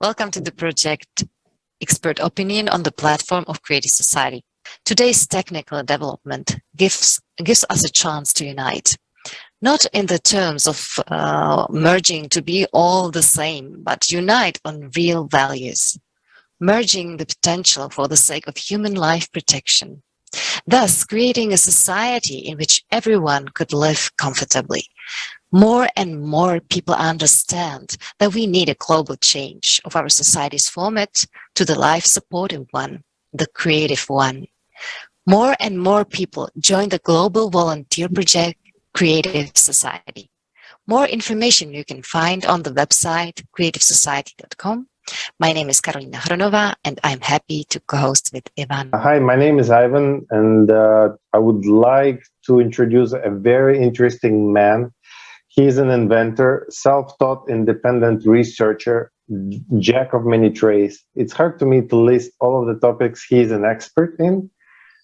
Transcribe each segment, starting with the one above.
Welcome to the project Expert Opinion on the platform of Creative Society. Today's technical development gives us a chance to unite, not in the terms of merging to be all the same, but unite on real values, merging the potential for the sake of human life protection, thus creating a society in which everyone could live comfortably. More and more people understand that we need a global change of our society's format to the life-supportive one, the creative one. More and more people join the global volunteer project Creative Society. More information you can find on the website creativesociety.com. My name is Karolina Hronova, and I'm happy to co-host with Ivan. Hi, my name is Ivan, and I would like to introduce a very interesting man. He's an inventor, self-taught independent researcher, jack of many trades. It's hard to me to list all of the topics he's an expert in,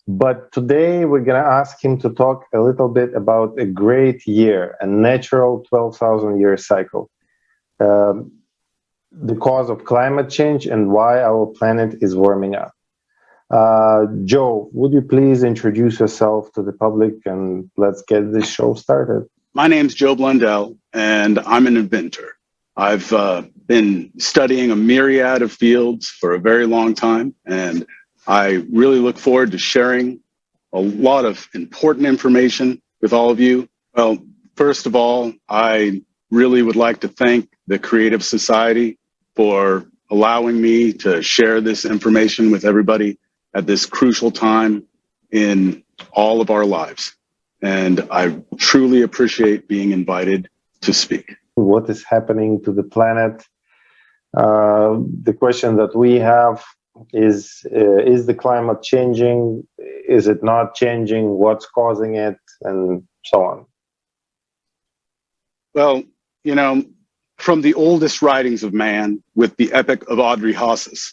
but today we're going to ask him to talk a little bit about a great year, a natural 12,000-year cycle, the cause of climate change and why our planet is warming up. Joe, would you please introduce yourself to the public and let's get this show started? My name's Joe Blundell, and I'm an inventor. I've been studying a myriad of fields for a very long time, and I really look forward to sharing a lot of important information with all of you. Well, first of all, I really would like to thank the Creative Society for allowing me to share this information with everybody at this crucial time in all of our lives. And I truly appreciate being invited to speak. What is happening to the planet? The question that we have is the climate changing? Is it not changing? What's causing it? And so on. Well, you know, from the oldest writings of man with the Epic of Audrey-Hauses,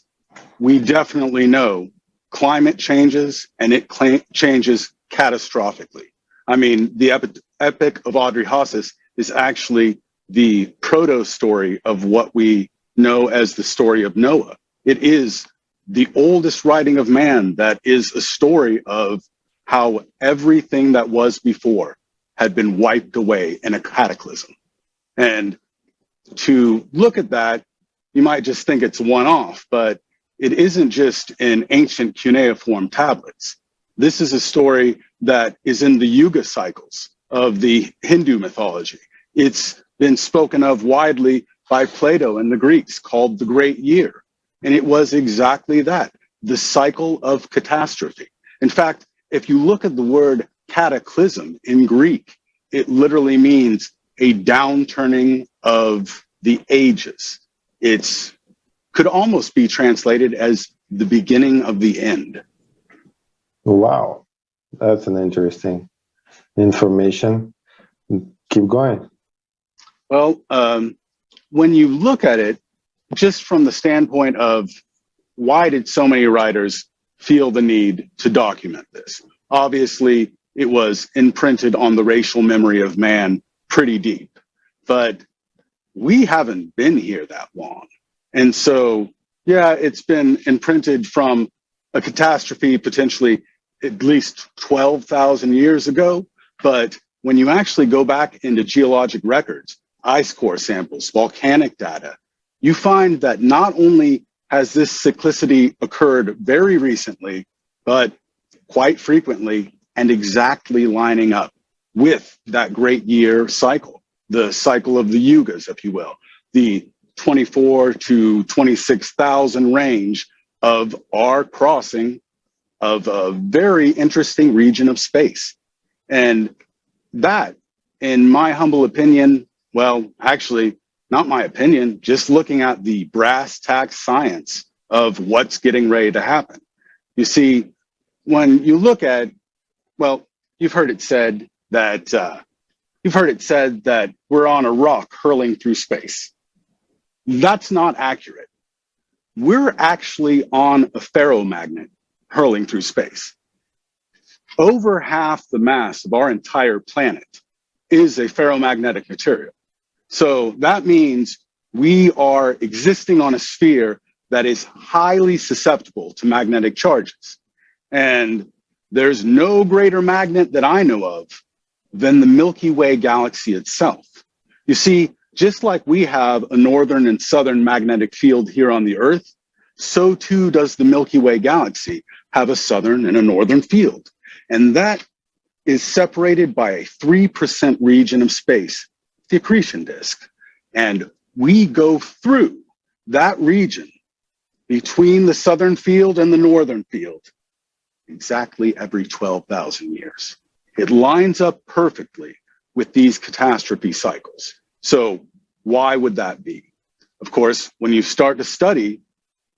we definitely know climate changes, and it changes catastrophically. I mean, the Epic of Audrey-Hauses is actually the proto-story of what we know as the story of Noah. It is the oldest writing of man that is a story of how everything that was before had been wiped away in a cataclysm. And to look at that, you might just think it's one-off, but it isn't just in ancient cuneiform tablets. This is a story that is in the Yuga cycles of the Hindu mythology. It's been spoken of widely by Plato and the Greeks, called the Great Year. And it was exactly that, the cycle of catastrophe. In fact, if you look at the word cataclysm in Greek, it literally means a downturning of the ages. It could almost be translated as the beginning of the end. Wow, that's an interesting information. Keep going. Well, when you look at it, just from the standpoint of why did so many writers feel the need to document this? Obviously, it was imprinted on the racial memory of man pretty deep, but we haven't been here that long. And so, yeah, it's been imprinted from a catastrophe potentially at least 12,000 years ago. But when you actually go back into geologic records, ice core samples, volcanic data, you find that not only has this cyclicity occurred very recently, but quite frequently and exactly lining up with that great year cycle, the cycle of the Yugas, if you will, the 24 to 26,000 range of our crossing of a very interesting region of space. And that, in my humble opinion, well, actually, not my opinion, just looking at the brass tacks science of what's getting ready to happen. You see, when you look at, well, you've heard it said that we're on a rock hurling through space. That's not accurate. We're actually on a ferromagnet hurling through space. Over half the mass of our entire planet is a ferromagnetic material. So that means we are existing on a sphere that is highly susceptible to magnetic charges. And there's no greater magnet that I know of than the Milky Way galaxy itself. You see, just like we have a northern and southern magnetic field here on the Earth, so too does the Milky Way galaxy have a southern and a northern field. And that is separated by a 3% region of space, the accretion disk. And we go through that region between the southern field and the northern field exactly every 12,000 years. It lines up perfectly with these catastrophe cycles. So why would that be? Of course, when you start to study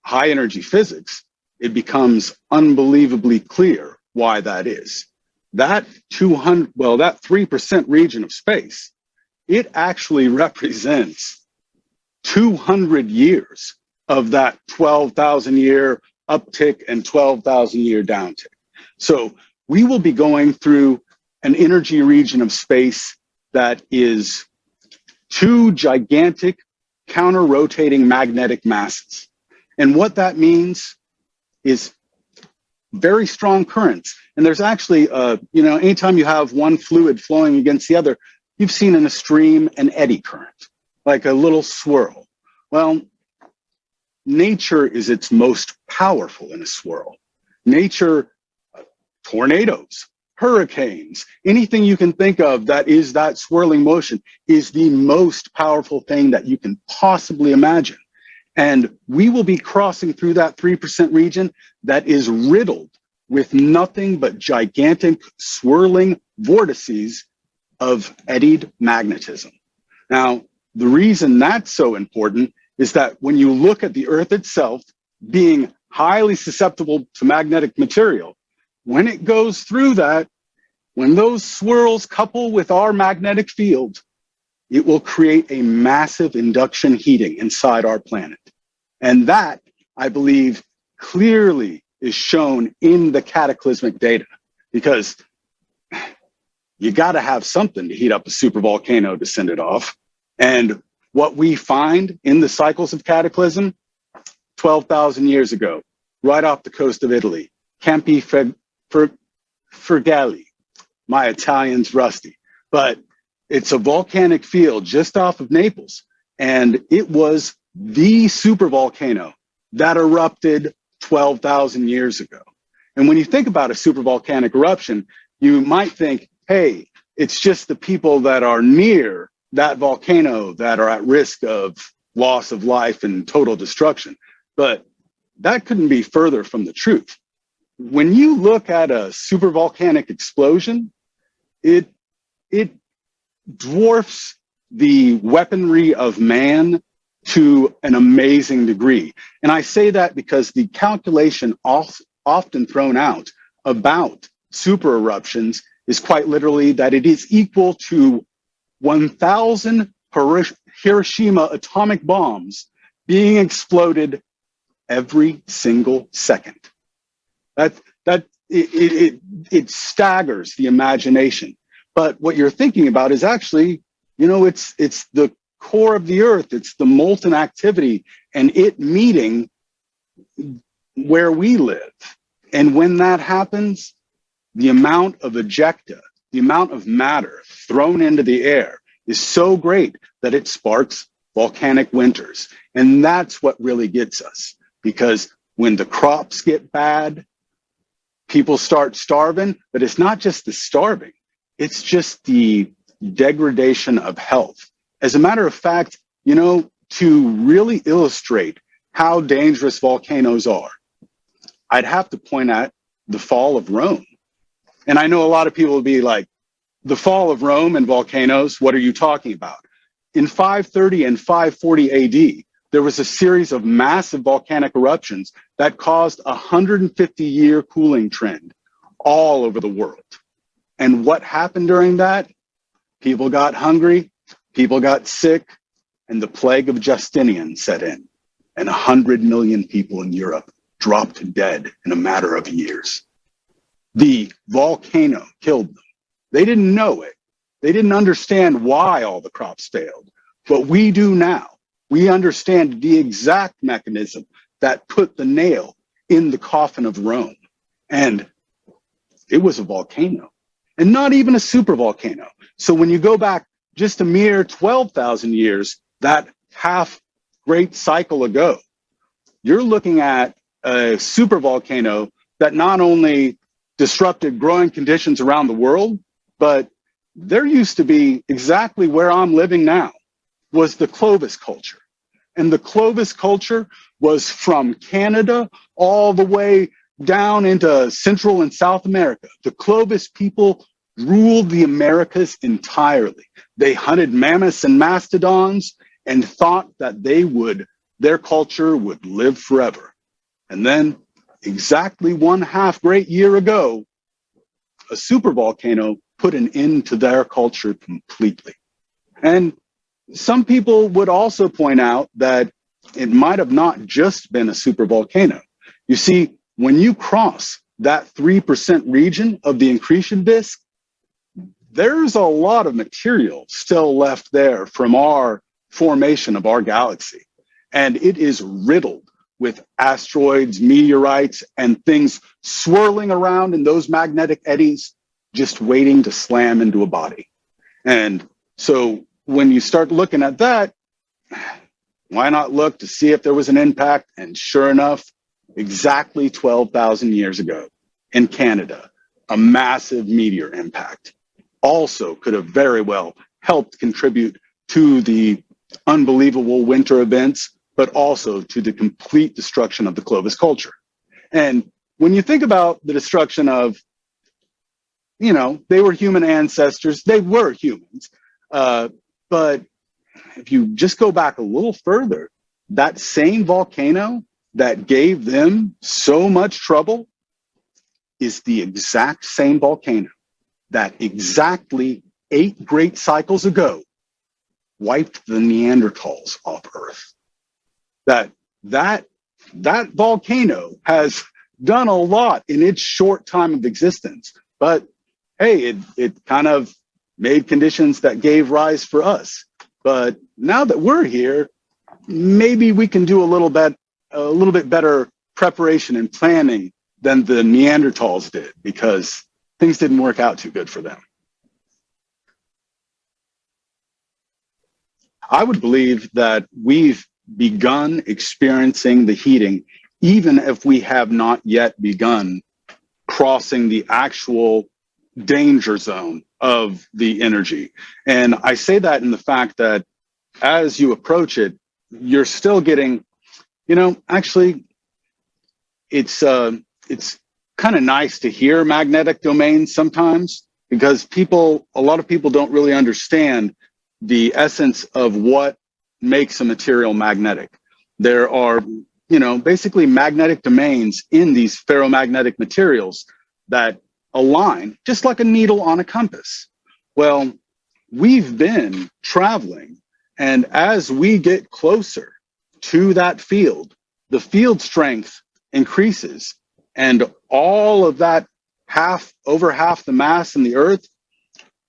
high energy physics, it becomes unbelievably clear why that is. That 3% region of space, it actually represents 200 years of that 12,000 year uptick and 12,000 year downtick. So we will be going through an energy region of space that is two gigantic counter-rotating magnetic masses. And what that means is very strong currents. And there's actually, anytime you have one fluid flowing against the other, you've seen in a stream an eddy current, like a little swirl. Well, nature is its most powerful in a swirl. Nature, tornadoes, hurricanes, anything you can think of that is that swirling motion is the most powerful thing that you can possibly imagine. And we will be crossing through that 3% region that is riddled with nothing but gigantic swirling vortices of eddied magnetism. Now, the reason that's so important is that when you look at the Earth itself being highly susceptible to magnetic material, when it goes through that, when those swirls couple with our magnetic field, it will create a massive induction heating inside our planet. And that, I believe, clearly is shown in the cataclysmic data, because you got to have something to heat up a supervolcano to send it off. And what we find in the cycles of cataclysm, 12,000 years ago, right off the coast of Italy, Campi Flegrei. My Italian's rusty, but it's a volcanic field just off of Naples. And it was the supervolcano that erupted 12,000 years ago. And when you think about a supervolcanic eruption, you might think, hey, it's just the people that are near that volcano that are at risk of loss of life and total destruction. But that couldn't be further from the truth. When you look at a supervolcanic explosion, it dwarfs the weaponry of man to an amazing degree. And I say that because the calculation often thrown out about super eruptions is quite literally that it is equal to 1,000 Hiroshima atomic bombs being exploded every single second. It staggers the imagination. But what you're thinking about is actually, it's the core of the Earth. It's the molten activity and it meeting where we live. And when that happens, the amount of ejecta, the amount of matter thrown into the air is so great that it sparks volcanic winters. And that's what really gets us, because when the crops get bad, people start starving, but it's not just the starving, it's just the degradation of health. As a matter of fact, to really illustrate how dangerous volcanoes are, I'd have to point at the fall of Rome. And I know a lot of people will be like, the fall of Rome and volcanoes, what are you talking about? In 530 and 540 AD, there was a series of massive volcanic eruptions that caused a 150-year cooling trend all over the world. And what happened during that? People got hungry, people got sick, and the plague of Justinian set in. And 100 million people in Europe dropped dead in a matter of years. The volcano killed them. They didn't know it. They didn't understand why all the crops failed. But we do now. We understand the exact mechanism that put the nail in the coffin of Rome. And it was a volcano, and not even a supervolcano. So when you go back just a mere 12,000 years, that half great cycle ago, you're looking at a supervolcano that not only disrupted growing conditions around the world, but there used to be exactly where I'm living now was the Clovis culture. And the Clovis culture was from Canada all the way down into Central and South America. The Clovis people ruled the Americas entirely. They hunted mammoths and mastodons and thought that their culture would live forever. And then exactly 1/2 great year ago, a supervolcano put an end to their culture completely. And some people would also point out that it might have not just been a supervolcano. You see, when you cross that 3% region of the accretion disk, there's a lot of material still left there from our formation of our galaxy. And it is riddled with asteroids, meteorites, and things swirling around in those magnetic eddies, just waiting to slam into a body. And so when you start looking at that, why not look to see if there was an impact? And sure enough, exactly 12,000 years ago in Canada, a massive meteor impact also could have very well helped contribute to the unbelievable winter events, but also to the complete destruction of the Clovis culture. And when you think about the destruction of, they were human ancestors, they were humans. But if you just go back a little further, that same volcano that gave them so much trouble is the exact same volcano that exactly 8 great cycles ago wiped the Neanderthals off Earth. That volcano has done a lot in its short time of existence, but hey, it kind of made conditions that gave rise for us. But now that we're here, maybe we can do a little bit better preparation and planning than the Neanderthals did, because things didn't work out too good for them. I would believe that we've begun experiencing the heating, even if we have not yet begun crossing the actual danger zone of the energy. And I say that in the fact that as you approach it, you're still getting, actually, it's kind of nice to hear magnetic domains sometimes, because a lot of people don't really understand the essence of what makes a material magnetic. There are, basically magnetic domains in these ferromagnetic materials that align just like a needle on a compass. Well, we've been traveling, and as we get closer to that field, the field strength increases, and all of that over half the mass in the Earth,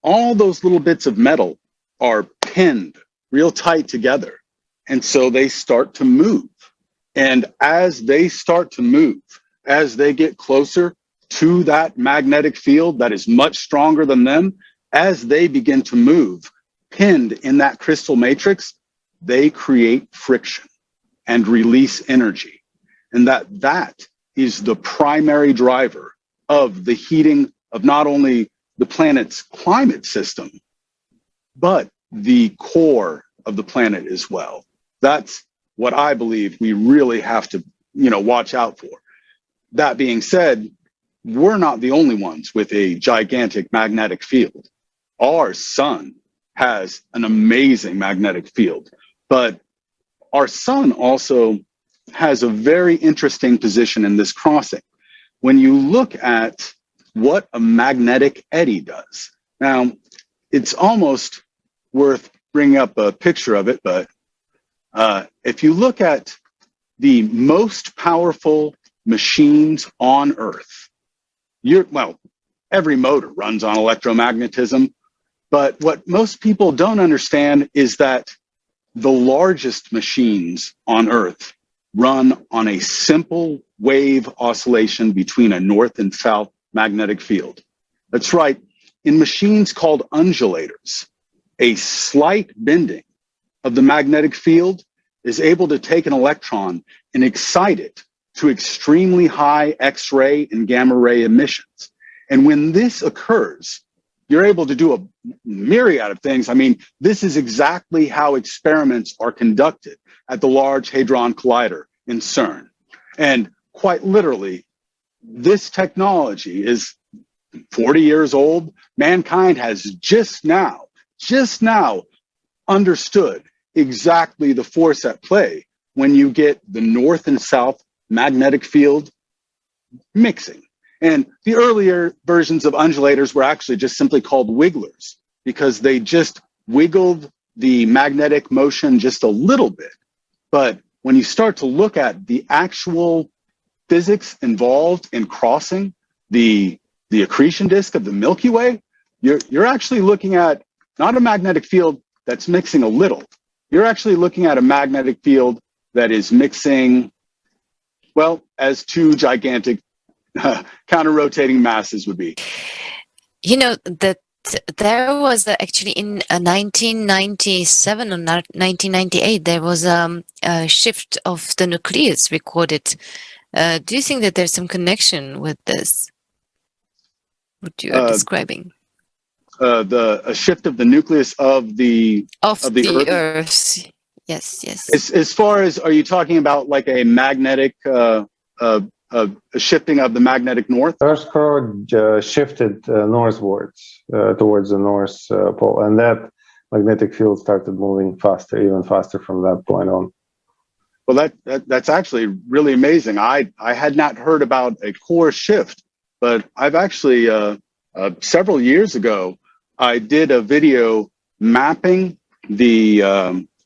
all those little bits of metal are pinned real tight together. And so they start to move. And as they start to move, as they get closer to that magnetic field that is much stronger than them, as they begin to move, pinned in that crystal matrix, they create friction and release energy. And that is the primary driver of the heating of not only the planet's climate system, but the core of the planet as well. That's what I believe we really have to, watch out for. That being said, we're not the only ones with a gigantic magnetic field. Our sun has an amazing magnetic field, but our sun also has a very interesting position in this crossing. When you look at what a magnetic eddy does, now it's almost worth bringing up a picture of it, but if you look at the most powerful machines on Earth, every motor runs on electromagnetism, but what most people don't understand is that the largest machines on Earth run on a simple wave oscillation between a north and south magnetic field. That's right. In machines called undulators, a slight bending of the magnetic field is able to take an electron and excite it to extremely high X-ray and gamma ray emissions. And when this occurs, you're able to do a myriad of things. I mean, this is exactly how experiments are conducted at the Large Hadron Collider in CERN. And quite literally, this technology is 40 years old. Mankind has just now understood exactly the force at play when you get the north and south magnetic field mixing. And the earlier versions of undulators were actually just simply called wigglers because they just wiggled the magnetic motion just a little bit. But when you start to look at the actual physics involved in crossing the accretion disk of the Milky Way, you're actually looking at not a magnetic field that's mixing a little. You're actually looking at a magnetic field that is mixing, well, as two gigantic counter-rotating masses would be. You know, that there was actually in 1997 or 1998, there was a shift of the nucleus recorded. Do you think that there's some connection with this? What you are describing? A shift of the nucleus of the Earth. Yes, yes. As far as, are you talking about like a magnetic a shifting of the magnetic north? Earth's core shifted northwards towards the North Pole, and that magnetic field started moving faster, even faster from that point on. Well, that's actually really amazing. I had not heard about a core shift, but I've actually several years ago I did a video mapping the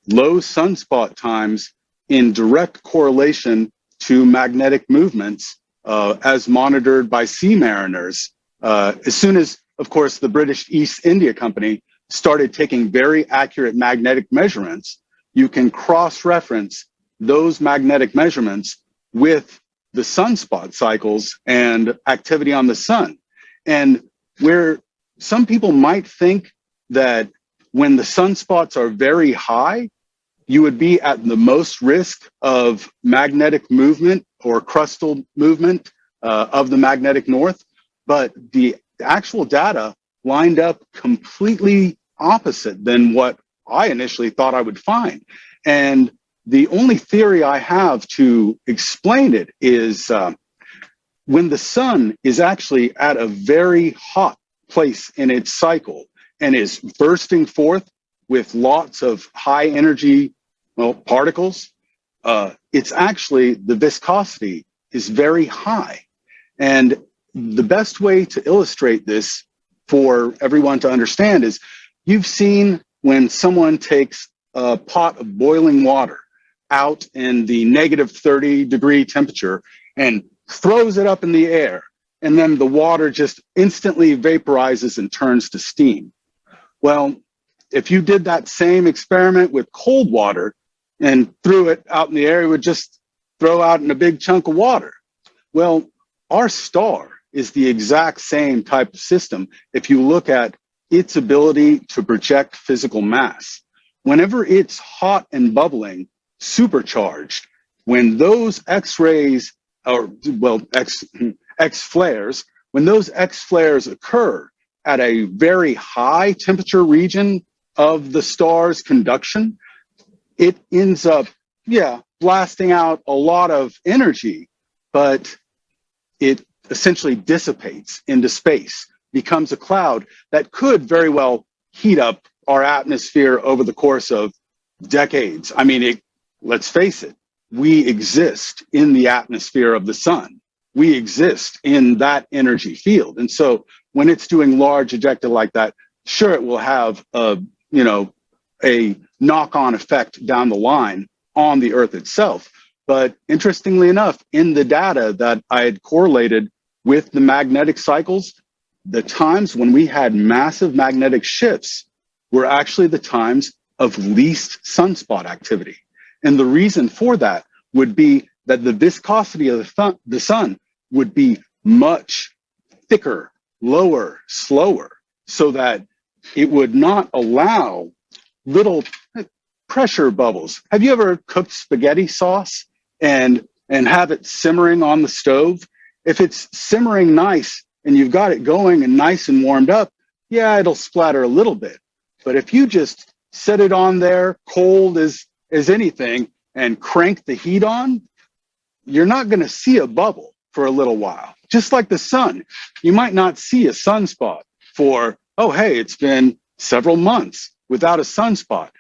low sunspot times in direct correlation to magnetic movements as monitored by sea mariners. As soon as, of course, the British East India Company started taking very accurate magnetic measurements, you can cross-reference those magnetic measurements with the sunspot cycles and activity on the sun. And where some people might think that when the sunspots are very high, you would be at the most risk of magnetic movement or crustal movement of the magnetic north. But the actual data lined up completely opposite than what I initially thought I would find. And the only theory I have to explain it is when the sun is actually at a very hot place in its cycle and is bursting forth with lots of high energy particles, it's actually, the viscosity is very high. And the best way to illustrate this for everyone to understand is, you've seen when someone takes a pot of boiling water out in the negative 30-degree temperature and throws it up in the air, and then the water just instantly vaporizes and turns to steam. Well, if you did that same experiment with cold water and threw it out in the air, it would just throw out in a big chunk of water. Well, our star is the exact same type of system if you look at its ability to project physical mass. Whenever it's hot and bubbling, supercharged, when those X-rays, or well, X flares, when those X flares occur at a very high temperature region of the star's conduction, it ends up, blasting out a lot of energy, but it essentially dissipates into space, becomes a cloud that could very well heat up our atmosphere over the course of decades. I mean, let's face it, we exist in the atmosphere of the sun. We exist in that energy field. And so when it's doing large ejecta like that, sure, it will have a knock-on effect down the line on the Earth itself. But interestingly enough, in the data that I had correlated with the magnetic cycles, the times when we had massive magnetic shifts were actually the times of least sunspot activity. And the reason for that would be that the viscosity of the sun would be much thicker, lower, slower, so that it would not allow little pressure bubbles. Have you ever cooked spaghetti sauce and have it simmering on the stove? If it's simmering nice and you've got it going and nice and warmed up, yeah, it'll splatter a little bit. But if you just set it on there cold as anything and crank the heat on, you're not going to see a bubble for a little while. Just like the sun, you might not see a sunspot for, oh, hey, it's been several months without a sunspot.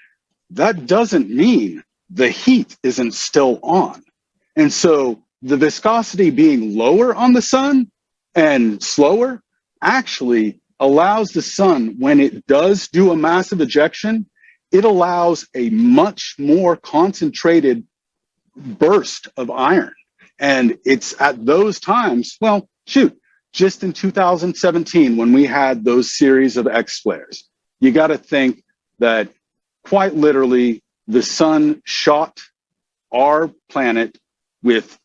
That doesn't mean the heat isn't still on. And so the viscosity being lower on the sun and slower actually allows the sun, when it does do a massive ejection, it allows a much more concentrated burst of iron. And it's at those times, well, shoot, just in 2017, when we had those series of X flares, you got to think that quite literally the sun shot our planet with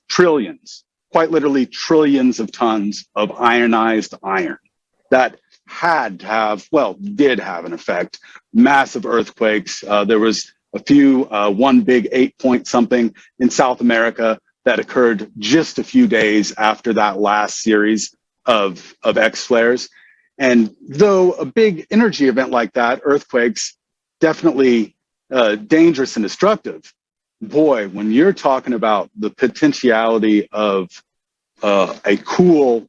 trillions, quite literally trillions of tons of ionized iron that had to have, well, did have an effect. Massive earthquakes. There was a few, one big 8-point something in South America that occurred just a few days after that last series of X flares. And though a big energy event like that, earthquakes, definitely dangerous and destructive, boy, when you're talking about the potentiality of a cool,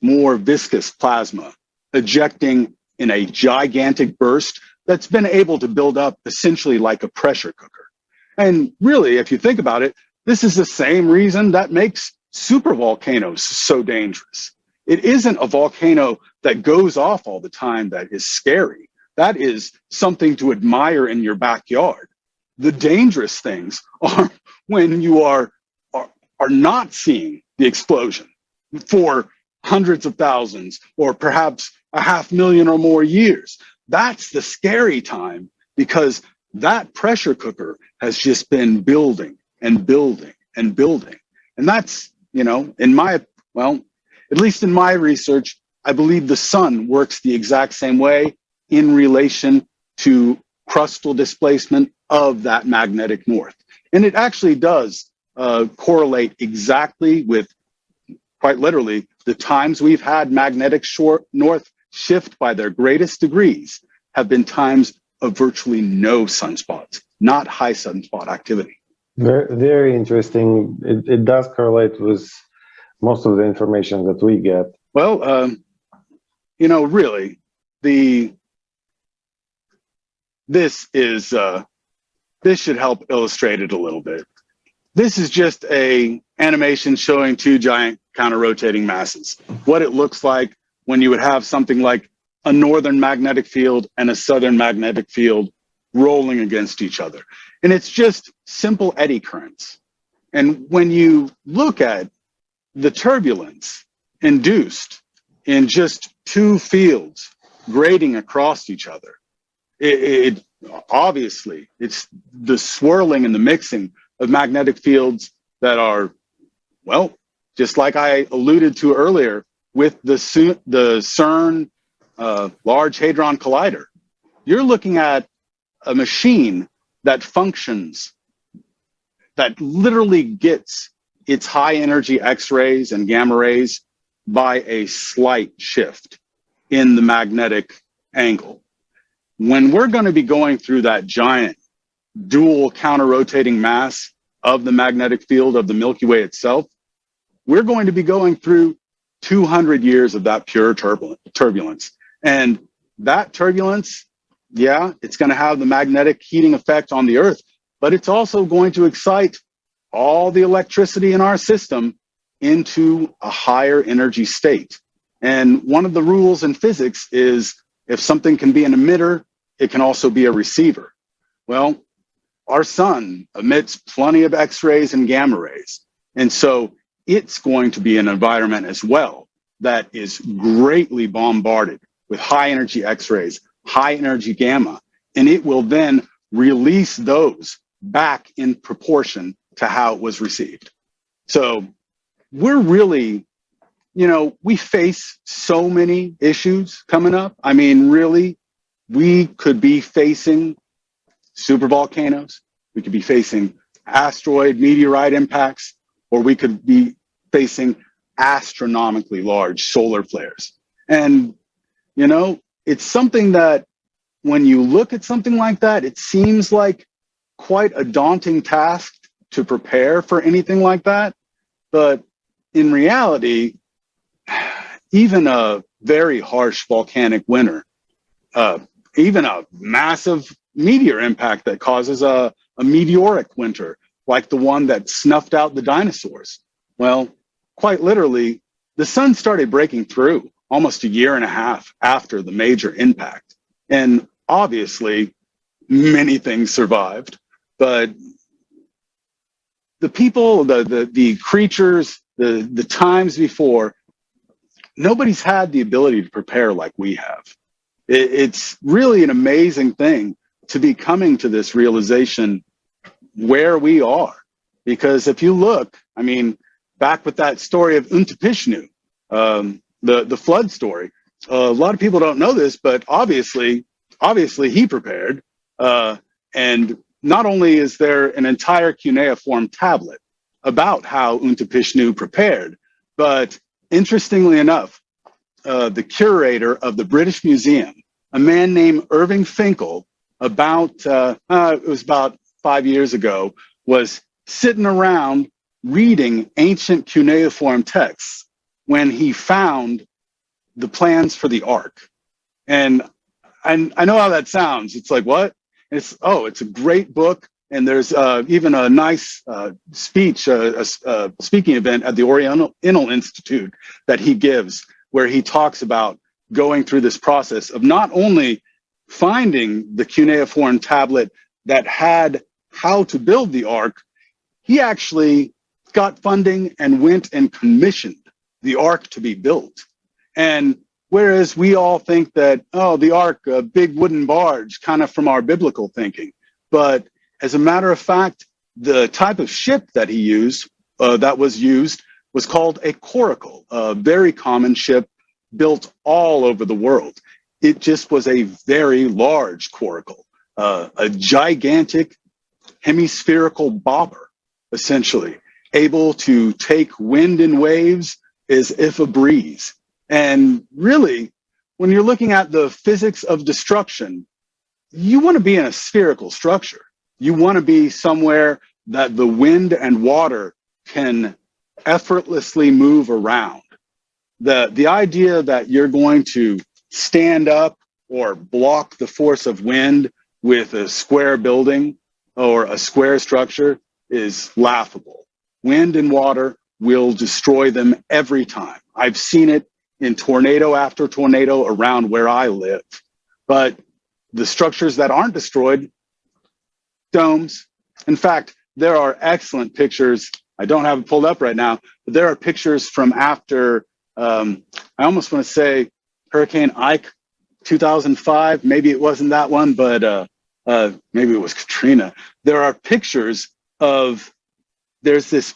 more viscous plasma ejecting in a gigantic burst that's been able to build up essentially like a pressure cooker. And really, if you think about it, this is the same reason that makes supervolcanoes so dangerous. It isn't a volcano that goes off all the time that is scary. That is something to admire in your backyard. The dangerous things are when you are not seeing the explosion for hundreds of thousands or perhaps 500,000 or more years. That's the scary time, because that pressure cooker has just been building and building and building. And that's, at least in my research, I believe the sun works the exact same way in relation to crustal displacement of that magnetic north. And it actually does correlate exactly with, quite literally, the times we've had magnetic north shift by their greatest degrees have been times of virtually no sunspots, not high sunspot activity. Very, very interesting. It does correlate with most of the information that we get. Well, really, this should help illustrate it a little bit. This is just a animation showing two giant counter-rotating masses. What it looks like when you would have something like a northern magnetic field and a southern magnetic field rolling against each other. And it's just simple eddy currents. And when you look at the turbulence induced in just two fields grading across each other, it obviously, it's the swirling and the mixing of magnetic fields that are, well, just like I alluded to earlier with the CERN Large Hadron Collider. You're looking at a machine that functions, that literally gets its high energy X-rays and gamma rays by a slight shift in the magnetic angle. When we're going to be going through that giant dual counter-rotating mass of the magnetic field of the Milky Way itself, we're going to be going through 200 years of that pure turbulence. And that turbulence, yeah, it's going to have the magnetic heating effect on the Earth, but it's also going to excite all the electricity in our system into a higher energy state. And one of the rules in physics is if something can be an emitter, it can also be a receiver. Well, our sun emits plenty of X-rays and gamma rays. And so it's going to be an environment as well that is greatly bombarded with high energy X-rays, high energy gamma, and it will then release those back in proportion to how it was received. So we're really, we face so many issues coming up. I mean, really, we could be facing supervolcanoes, we could be facing asteroid, meteorite impacts, or we could be facing astronomically large solar flares. And, it's something that when you look at something like that, it seems like quite a daunting task to prepare for anything like that. But in reality, even a very harsh volcanic winter, even a massive meteor impact that causes a meteoric winter, like the one that snuffed out the dinosaurs. Well, quite literally, the sun started breaking through almost a year and a half after the major impact. And obviously, many things survived, but the people, the creatures, the times before, nobody's had the ability to prepare like we have. It's really an amazing thing to be coming to this realization where we are. Because if you look, I mean, back with that story of Untapishnu, the flood story, a lot of people don't know this, but obviously he prepared. And not only is there an entire cuneiform tablet about how Untapishnu prepared, but interestingly enough, the curator of the British Museum, a man named Irving Finkel, it was about 5 years ago, was sitting around reading ancient cuneiform texts when he found the plans for the Ark. And I know how that sounds. It's like, what? It's a great book. And there's even a nice speech, a speaking event at the Oriental Institute that he gives, where he talks about going through this process of not only finding the cuneiform tablet that had how to build the Ark, he actually got funding and went and commissioned the Ark to be built. And whereas we all think that, the Ark, a big wooden barge, kind of from our biblical thinking. But as a matter of fact, the type of ship that he used, that was used, was called a coracle, a very common ship built all over the world. It just was a very large coracle, a gigantic hemispherical bobber, essentially, able to take wind and waves as if a breeze. And really, when you're looking at the physics of destruction, you want to be in a spherical structure. You want to be somewhere that the wind and water can effortlessly move around. The idea that you're going to stand up or block the force of wind with a square building or a square structure is laughable. Wind and water will destroy them every time. I've seen it in tornado after tornado around where I live. But the structures that aren't destroyed, domes. In fact, there are excellent pictures. I don't have it pulled up right now, but there are pictures from after, I almost want to say Hurricane Ike, 2005. Maybe it wasn't that one, but maybe it was Katrina. There are pictures of, there's this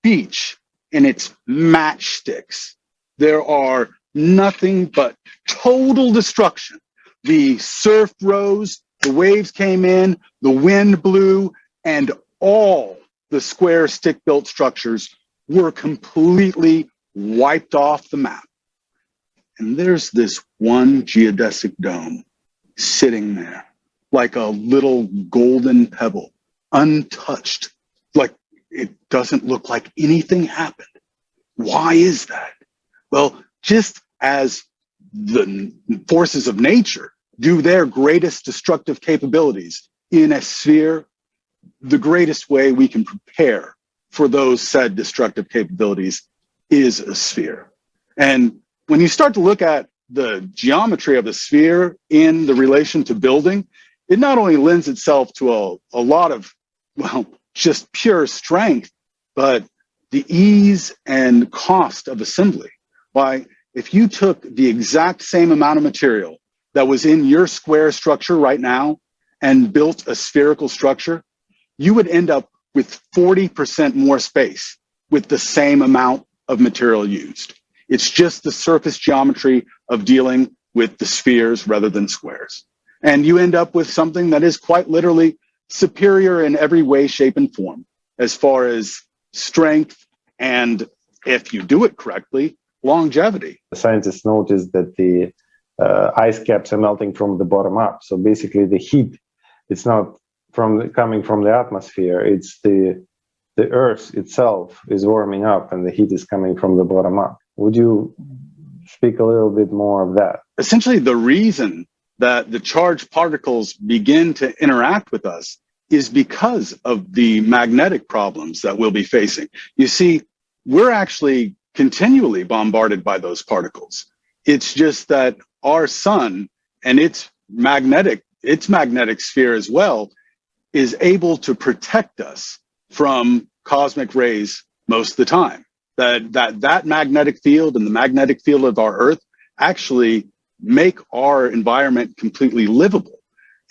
beach and it's matchsticks. There are nothing but total destruction. The surf rose, the waves came in, the wind blew, and all the square stick-built structures were completely wiped off the map. And there's this one geodesic dome sitting there like a little golden pebble, untouched, like it doesn't look like anything happened. Why is that? Well, just as the forces of nature do their greatest destructive capabilities in a sphere, the greatest way we can prepare for those said destructive capabilities is a sphere. And when you start to look at the geometry of the sphere in the relation to building, it not only lends itself to a lot of, well, just pure strength, but the ease and cost of assembly. Why, if you took the exact same amount of material that was in your square structure right now and built a spherical structure, you would end up with 40% more space with the same amount of material used. It's just the surface geometry of dealing with the spheres rather than squares. And you end up with something that is quite literally superior in every way, shape, and form as far as strength and, if you do it correctly, longevity. Scientists noticed that the ice caps are melting from the bottom up. So basically the heat, it's not coming from the atmosphere, it's the Earth itself is warming up and the heat is coming from the bottom up. Would you speak a little bit more of that? Essentially, the reason that the charged particles begin to interact with us is because of the magnetic problems that we'll be facing. You see, we're actually continually bombarded by those particles. It's just that our sun and its magnetic sphere as well is able to protect us from cosmic rays most of the time. That magnetic field and the magnetic field of our Earth actually make our environment completely livable.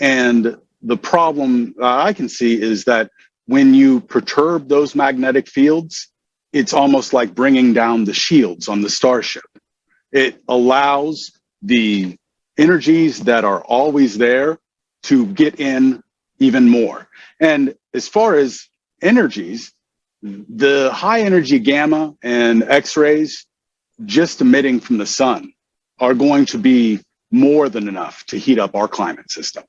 And the problem I can see is that when you perturb those magnetic fields, it's almost like bringing down the shields on the starship. It allows the energies that are always there to get in even more. And as far as energies, the high energy gamma and X-rays just emitting from the sun are going to be more than enough to heat up our climate system.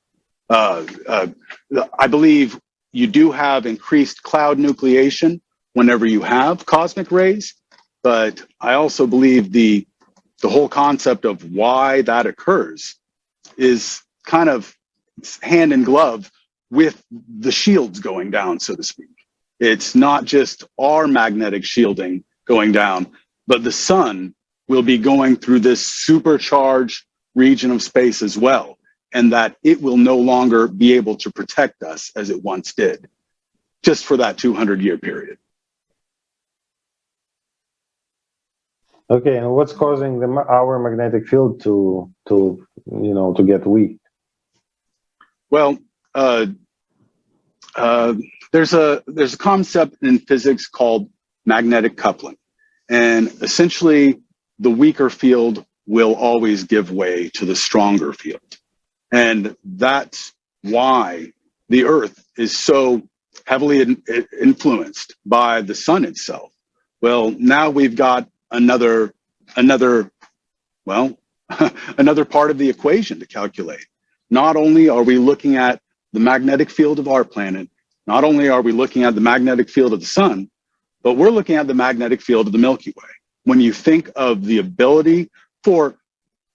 I believe you do have increased cloud nucleation whenever you have cosmic rays, but I also believe the whole concept of why that occurs is kind of hand in glove with the shields going down, so to speak. It's not just our magnetic shielding going down, but the sun will be going through this supercharged region of space as well, and that it will no longer be able to protect us as it once did, just for that 200-year period. Okay, and what's causing our magnetic field to get weak? Well, there's a concept in physics called magnetic coupling, and essentially the weaker field will always give way to the stronger field. And that's why the Earth is so heavily influenced by the sun itself. Well, now we've got another part of the equation to calculate. Not only are we looking at the magnetic field of our planet, not only are we looking at the magnetic field of the sun, but we're looking at the magnetic field of the Milky Way. When you think of the ability for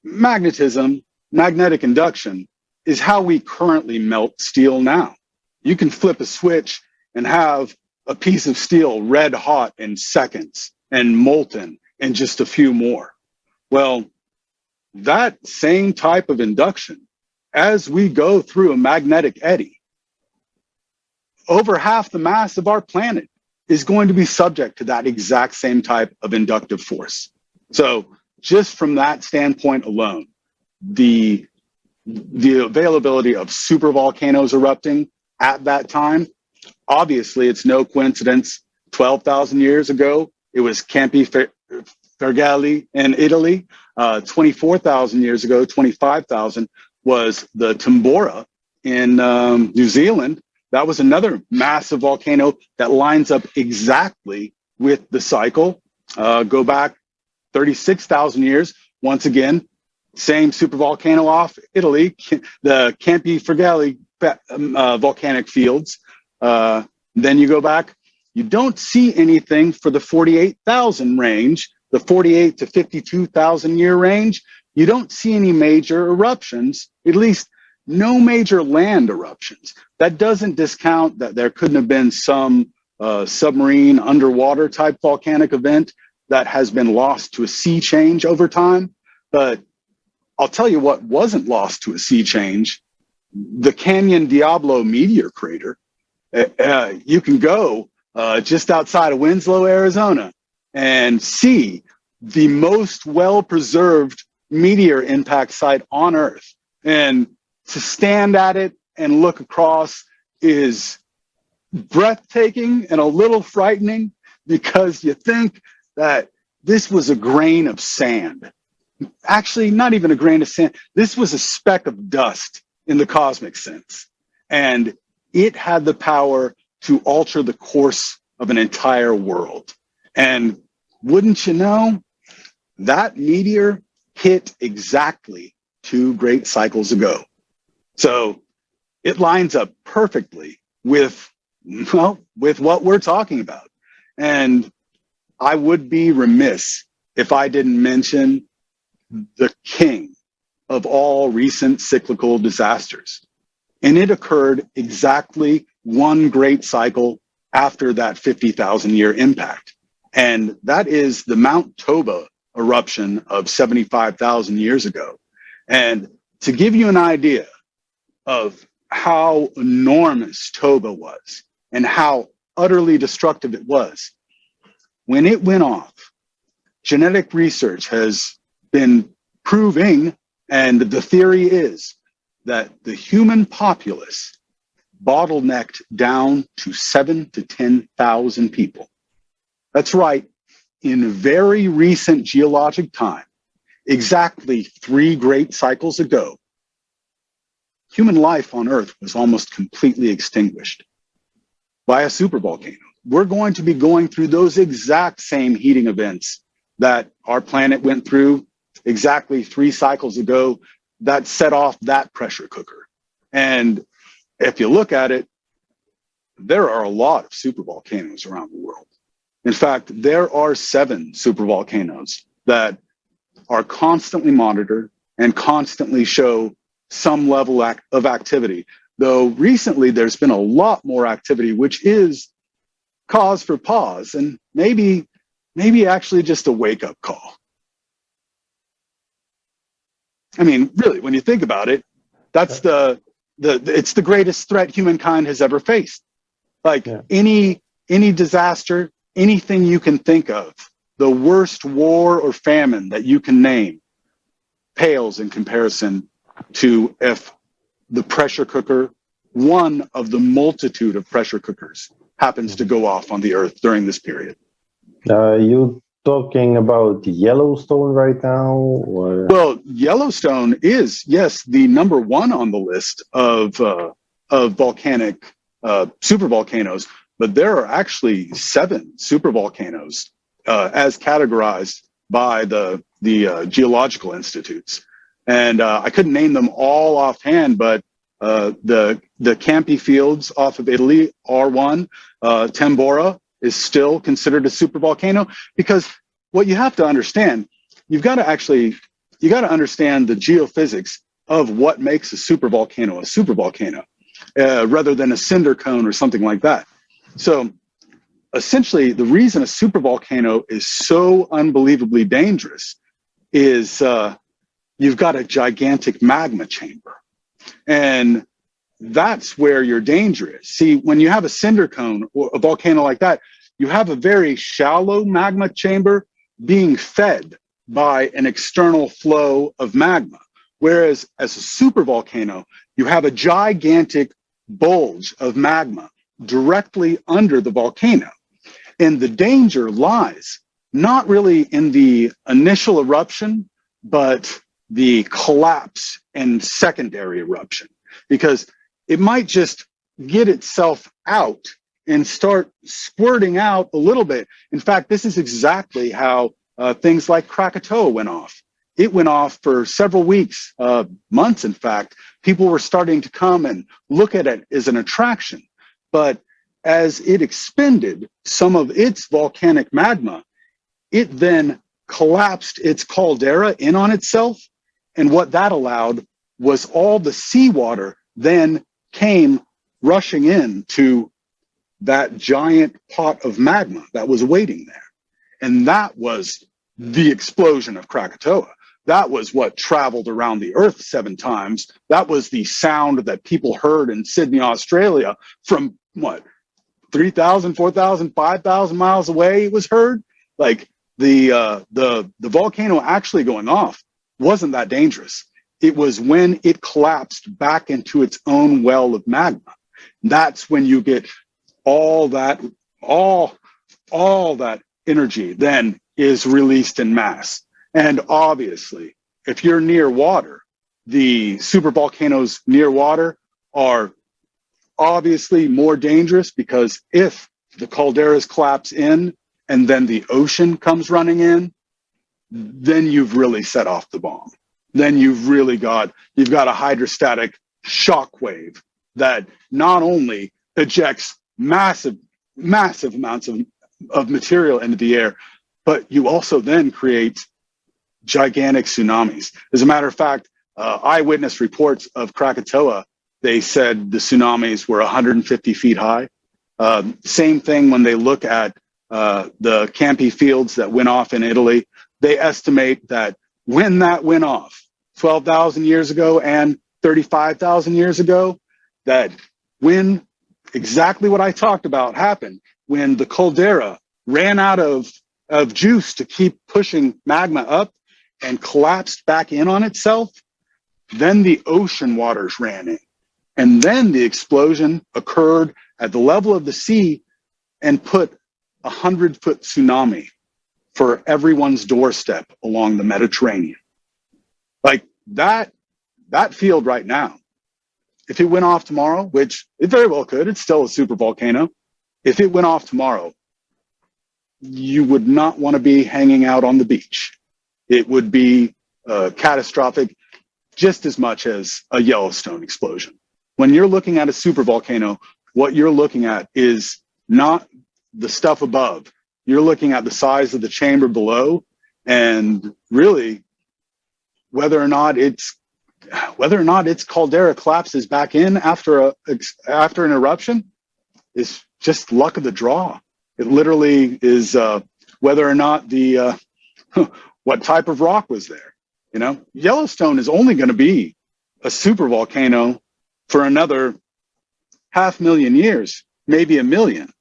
magnetism, magnetic induction is how we currently melt steel now. You can flip a switch and have a piece of steel red hot in seconds and molten in just a few more. Well, that same type of induction, as we go through a magnetic eddy, over half the mass of our planet is going to be subject to that exact same type of inductive force. So just from that standpoint alone, the availability of supervolcanoes erupting at that time, obviously it's no coincidence. 12,000 years ago, it was Campi Flegrei in Italy. 24,000 years ago, 25,000 was the Tambora in New Zealand. That was another massive volcano that lines up exactly with the cycle. Go back 36,000 years, once again, same supervolcano off Italy, the Campi Flegrei volcanic fields. Then you go back, you don't see anything for the 48,000 range, the 48 to 52,000 year range. You don't see any major eruptions, at least no major land eruptions. That doesn't discount that there couldn't have been some submarine underwater type volcanic event that has been lost to a sea change over time. But I'll tell you what wasn't lost to a sea change: the Canyon Diablo meteor crater. You can go just outside of Winslow, Arizona, and see the most well-preserved meteor impact site on Earth. And to stand at it and look across is breathtaking and a little frightening, because you think that this was a grain of sand. Actually, not even a grain of sand. This was a speck of dust in the cosmic sense. And it had the power to alter the course of an entire world. And wouldn't you know, that meteor hit exactly 2 great cycles ago. So it lines up perfectly with, well, with what we're talking about. And I would be remiss if I didn't mention the king of all recent cyclical disasters. And it occurred exactly 1 great cycle after that 50,000-year impact. And that is the Mount Toba eruption of 75,000 years ago. And to give you an idea of how enormous Toba was and how utterly destructive it was, when it went off, genetic research has been proving, and the theory is that the human populace bottlenecked down to 7,000 to 10,000 people. That's right. In very recent geologic time, exactly 3 great cycles ago, human life on Earth was almost completely extinguished by a supervolcano. We're going to be going through those exact same heating events that our planet went through exactly 3 cycles ago that set off that pressure cooker. And if you look at it, there are a lot of supervolcanoes around the world. In fact, there are 7 supervolcanoes that are constantly monitored and constantly show some level of activity. Though recently there's been a lot more activity, which is cause for pause and maybe actually just a wake-up call. I mean, really, when you think about it, that's it's the greatest threat humankind has ever faced. Like any disaster, anything you can think of, the worst war or famine that you can name pales in comparison to if the pressure cooker, one of the multitude of pressure cookers, happens to go off on the Earth during this period. You talking about Yellowstone right now? Or? Well, Yellowstone is, yes, the number 1 on the list of volcanic supervolcanoes, but there are actually 7 supervolcanoes as categorized by the geological institutes. And I couldn't name them all offhand, but the Campi Fields off of Italy are one. Tambora is still considered a supervolcano, because what you have to understand, you got to understand the geophysics of what makes a supervolcano, rather than a cinder cone or something like that. So essentially, the reason a supervolcano is so unbelievably dangerous is you've got a gigantic magma chamber. And that's where your danger is. See, when you have a cinder cone or a volcano like that, you have a very shallow magma chamber being fed by an external flow of magma. Whereas as a supervolcano, you have a gigantic bulge of magma directly under the volcano. And the danger lies not really in the initial eruption, but the collapse and secondary eruption, because it might just get itself out and start squirting out a little bit. In fact, this is exactly how things like Krakatoa went off. It went off for several weeks, months, in fact. People were starting to come and look at it as an attraction. But as it expended some of its volcanic magma, it then collapsed its caldera in on itself. And what that allowed was all the seawater then came rushing in to that giant pot of magma that was waiting there. And that was the explosion of Krakatoa. That was what traveled around the Earth 7 times. That was the sound that people heard in Sydney, Australia, from what, 3,000, 4,000, 5,000 miles away. It was heard. Like the volcano actually going off wasn't that dangerous. It was when it collapsed back into its own well of magma. That's when you get all that energy then is released in mass. And obviously, if you're near water, the supervolcanoes near water are obviously more dangerous, because if the calderas collapse in and then the ocean comes running in, then you've really set off the bomb. Then you've got a hydrostatic shock wave that not only ejects massive amounts of material into the air, but you also then create gigantic tsunamis. As a matter of fact, eyewitness reports of Krakatoa, they said the tsunamis were 150 feet high. Same thing when they look at the Campi fields that went off in Italy. They estimate that when that went off 12,000 years ago and 35,000 years ago, that when exactly what I talked about happened, when the caldera ran out of juice to keep pushing magma up and collapsed back in on itself, then the ocean waters ran in. And then the explosion occurred at the level of the sea and put a 100-foot tsunami for everyone's doorstep along the Mediterranean. Like that field right now, if it went off tomorrow, which it very well could, it's still a supervolcano. If it went off tomorrow, you would not want to be hanging out on the beach. It would be catastrophic just as much as a Yellowstone explosion. When you're looking at a supervolcano, what you're looking at is not the stuff above. You're looking at the size of the chamber below, and really whether or not its caldera collapses back in after an eruption is just luck of the draw. It literally is whether or not the what type of rock was there. You know, Yellowstone is only going to be a supervolcano for another 500,000 years, maybe 1 million.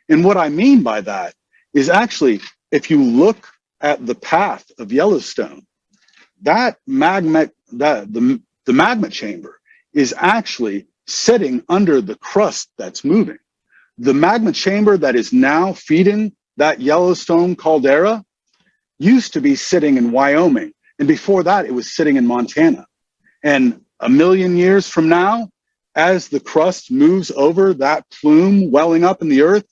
And what I mean by that is actually, if you look at the path of Yellowstone, that magma, the magma chamber is actually sitting under the crust that's moving. The magma chamber that is now feeding that Yellowstone caldera used to be sitting in Wyoming. And before that, it was sitting in Montana. And 1 million years from now, as the crust moves over that plume welling up in the earth,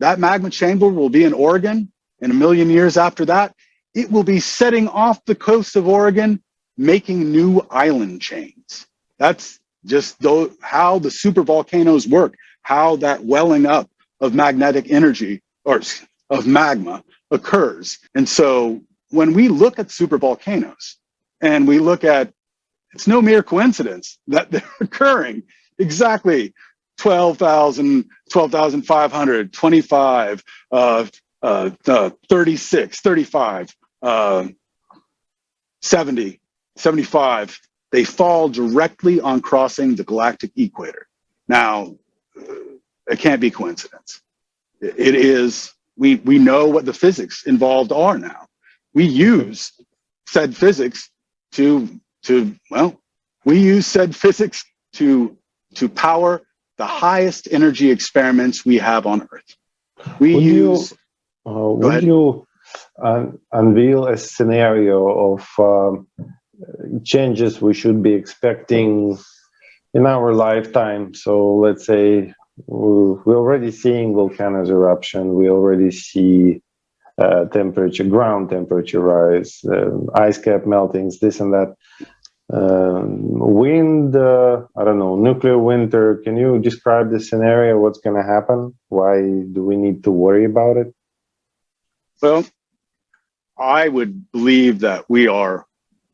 that magma chamber will be in Oregon. And 1 million years after that, it will be setting off the coast of Oregon, making new island chains. That's just how the supervolcanoes work, how that welling up of magnetic energy or of magma occurs. And so when we look at supervolcanoes and we look at, it's no mere coincidence that they're occurring exactly 12,000, 12,500, 25, 36, 35, 70, 75. They fall directly on crossing the galactic equator. Now, it can't be coincidence. It is, we know what the physics involved are now. We use said physics to power the highest energy experiments we have on Earth. Would you unveil a scenario of changes we should be expecting in our lifetime? So let's say we're already seeing volcanoes eruption. We already see ground temperature rise, ice cap meltings, this and that. Wind, I don't know, nuclear winter. Can you describe the scenario? What's going to happen? Why do we need to worry about it? Well, I would believe that we are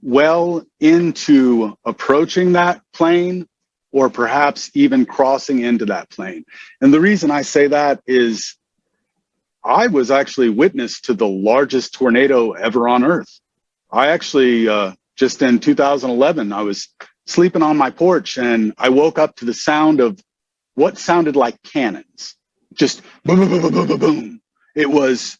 well into approaching that plane, or perhaps even crossing into that plane. And the reason I say that is I was actually witness to the largest tornado ever on Earth. I actually, just in 2011, I was sleeping on my porch and I woke up to the sound of what sounded like cannons. Just boom, boom, boom, boom, boom, boom. It was,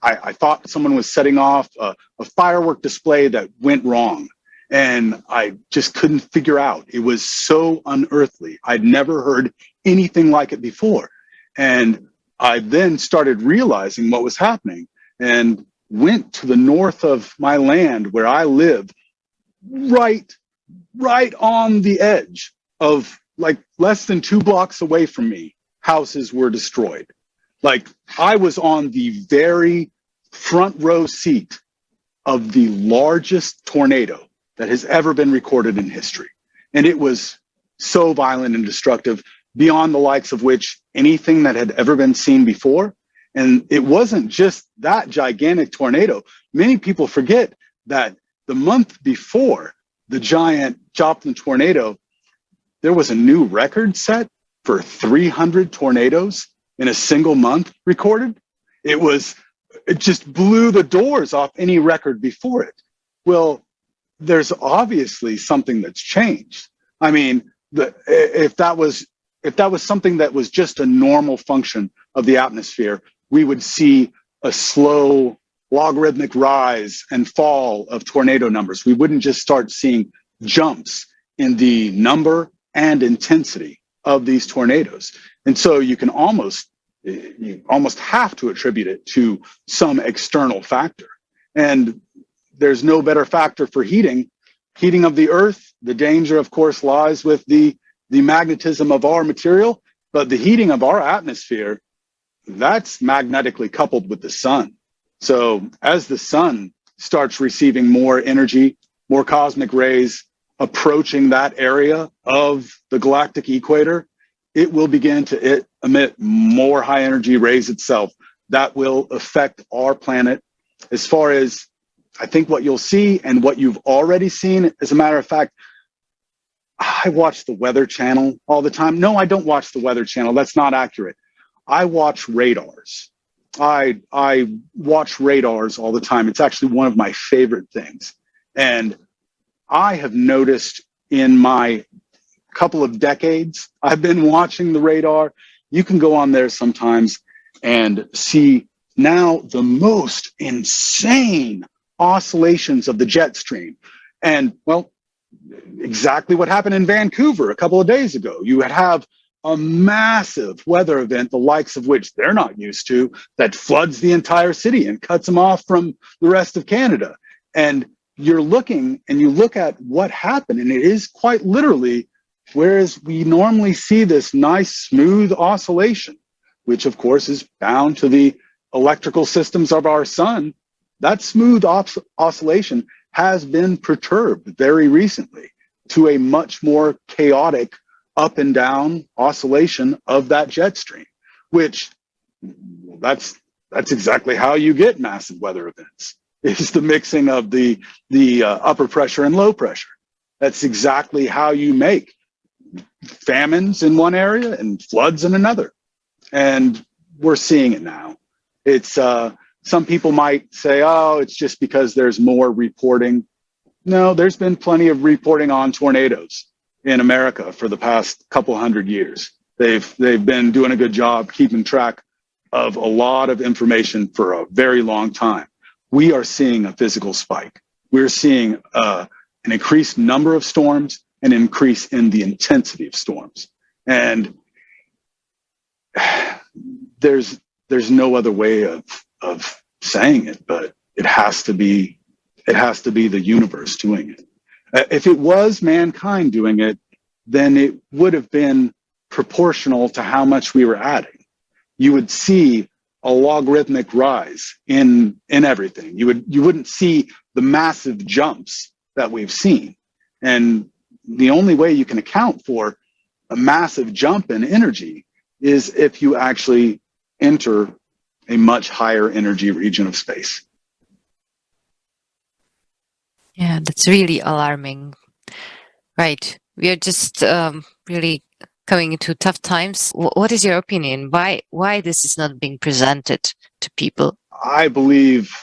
I thought someone was setting off a firework display that went wrong. And I just couldn't figure out. It was so unearthly. I'd never heard anything like it before. And I then started realizing what was happening and went to the north of my land where I live, right on the edge of, like, less than 2 blocks away from me, houses were destroyed. Like, I was on the very front row seat of the largest tornado that has ever been recorded in history. And it was so violent and destructive, beyond the likes of which anything that had ever been seen before. And it wasn't just that gigantic tornado. Many people forget that the month before the giant Joplin tornado, there was a new record set for 300 tornadoes in a single month recorded. It just blew the doors off any record before it. Well, there's obviously something that's changed. I mean, if that was something that was just a normal function of the atmosphere, we would see a slow logarithmic rise and fall of tornado numbers. We wouldn't just start seeing jumps in the number and intensity of these tornadoes. And so you almost have to attribute it to some external factor. And there's no better factor for heating of the earth. The danger, of course, lies with the magnetism of our material, but the heating of our atmosphere, that's magnetically coupled with the sun. So as the sun starts receiving more energy, more cosmic rays approaching that area of the galactic equator, it will begin to emit more high energy rays itself. That will affect our planet. As far as I think what you'll see and what you've already seen, as a matter of fact, I watch the Weather Channel all the time. No, I don't watch the Weather Channel. That's not accurate. I watch radars. I watch radars all the time. It's actually one of my favorite things. And I have noticed in my couple of decades I've been watching the radar. You can go on there sometimes and see now the most insane oscillations of the jet stream. And, well, exactly what happened in Vancouver a couple of days ago. You would have a massive weather event, the likes of which they're not used to, that floods the entire city and cuts them off from the rest of Canada. And you're looking and you look at what happened, and it is quite literally, whereas we normally see this nice smooth oscillation, which of course is bound to the electrical systems of our sun, that smooth oscillation has been perturbed very recently to a much more chaotic up and down oscillation of that jet stream, which that's exactly how you get massive weather events. It's the mixing of the upper pressure and low pressure. That's exactly how you make famines in one area and floods in another. And we're seeing it now. It's some people might say, oh, it's just because there's more reporting. No, there's been plenty of reporting on tornadoes in America for the past couple hundred years. They've been doing a good job keeping track of a lot of information for a very long time. We are seeing a physical spike. We're seeing an increased number of storms, an increase in the intensity of storms. And there's no other way of saying it, but it has to be the universe doing it. If it was mankind doing it, then it would have been proportional to how much we were adding. You would see a logarithmic rise in everything. You wouldn't see the massive jumps that we've seen. And the only way you can account for a massive jump in energy is if you actually enter a much higher energy region of space. Yeah, that's really alarming. Right. We are just really coming into tough times. What is your opinion? Why this is not being presented to people? I believe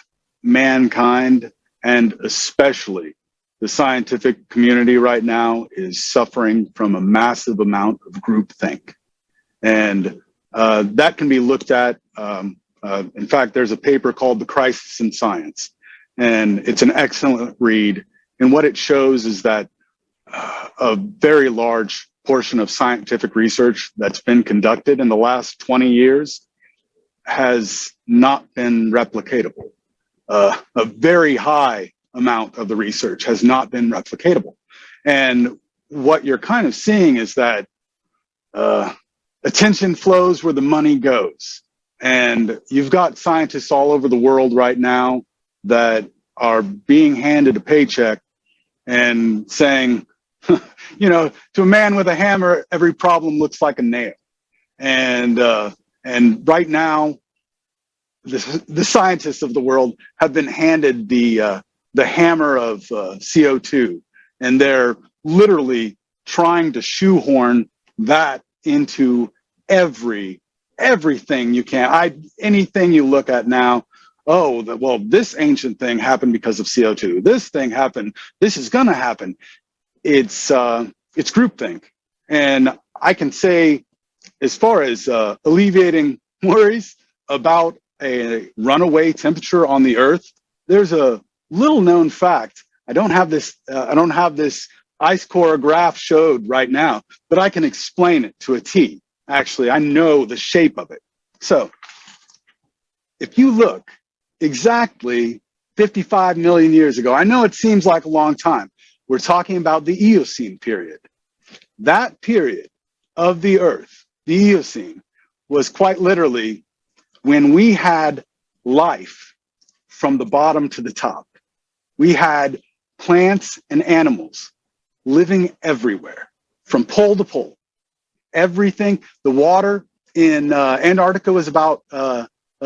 mankind, and especially the scientific community right now, is suffering from a massive amount of groupthink. And that can be looked at. In fact, there's a paper called The Crisis in Science. And it's an excellent read. And what it shows is that a very large portion of scientific research that's been conducted in the last 20 years has not been replicatable. A very high amount of the research has not been replicatable. And what you're kind of seeing is that attention flows where the money goes. And you've got scientists all over the world right now that are being handed a paycheck and saying, you know, to a man with a hammer, every problem looks like a nail. And right now, the scientists of the world have been handed the hammer of CO2, and they're literally trying to shoehorn that into everything you can. Anything you look at now, oh, well, this ancient thing happened because of CO2. This thing happened. This is going to happen. It's groupthink. And I can say, as far as alleviating worries about a runaway temperature on the Earth, there's a little known fact. I don't have this ice core graph showed right now, but I can explain it to a T. Actually, I know the shape of it. So if you look exactly 55 million years ago, I know it seems like a long time. We're talking about the Eocene period. That period of the Earth, the Eocene, was quite literally when we had life from the bottom to the top. We had plants and animals living everywhere, from pole to pole. Everything, the water in Antarctica was about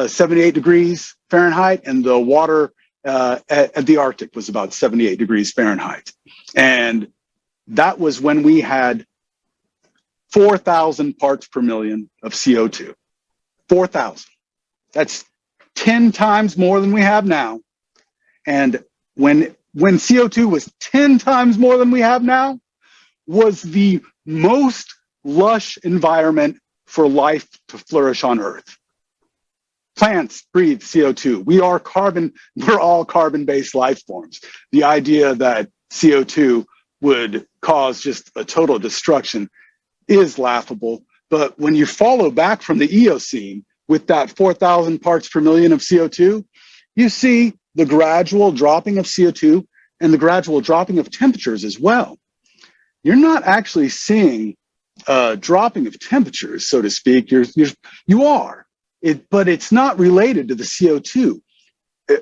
78 degrees Fahrenheit, and the water at the Arctic was about 78 degrees Fahrenheit. And that was when we had 4,000 parts per million of CO2. 4,000. That's 10 times more than we have now. And when CO2 was 10 times more than we have now, was the most lush environment for life to flourish on Earth. Plants breathe CO2. We're all carbon-based life forms. The idea that CO2 would cause just a total destruction is laughable. But when you follow back from the Eocene with that 4,000 parts per million of CO2, you see the gradual dropping of CO2 and the gradual dropping of temperatures as well. You're not actually seeing dropping of temperatures, so to speak. You are, but it's not related to the CO2.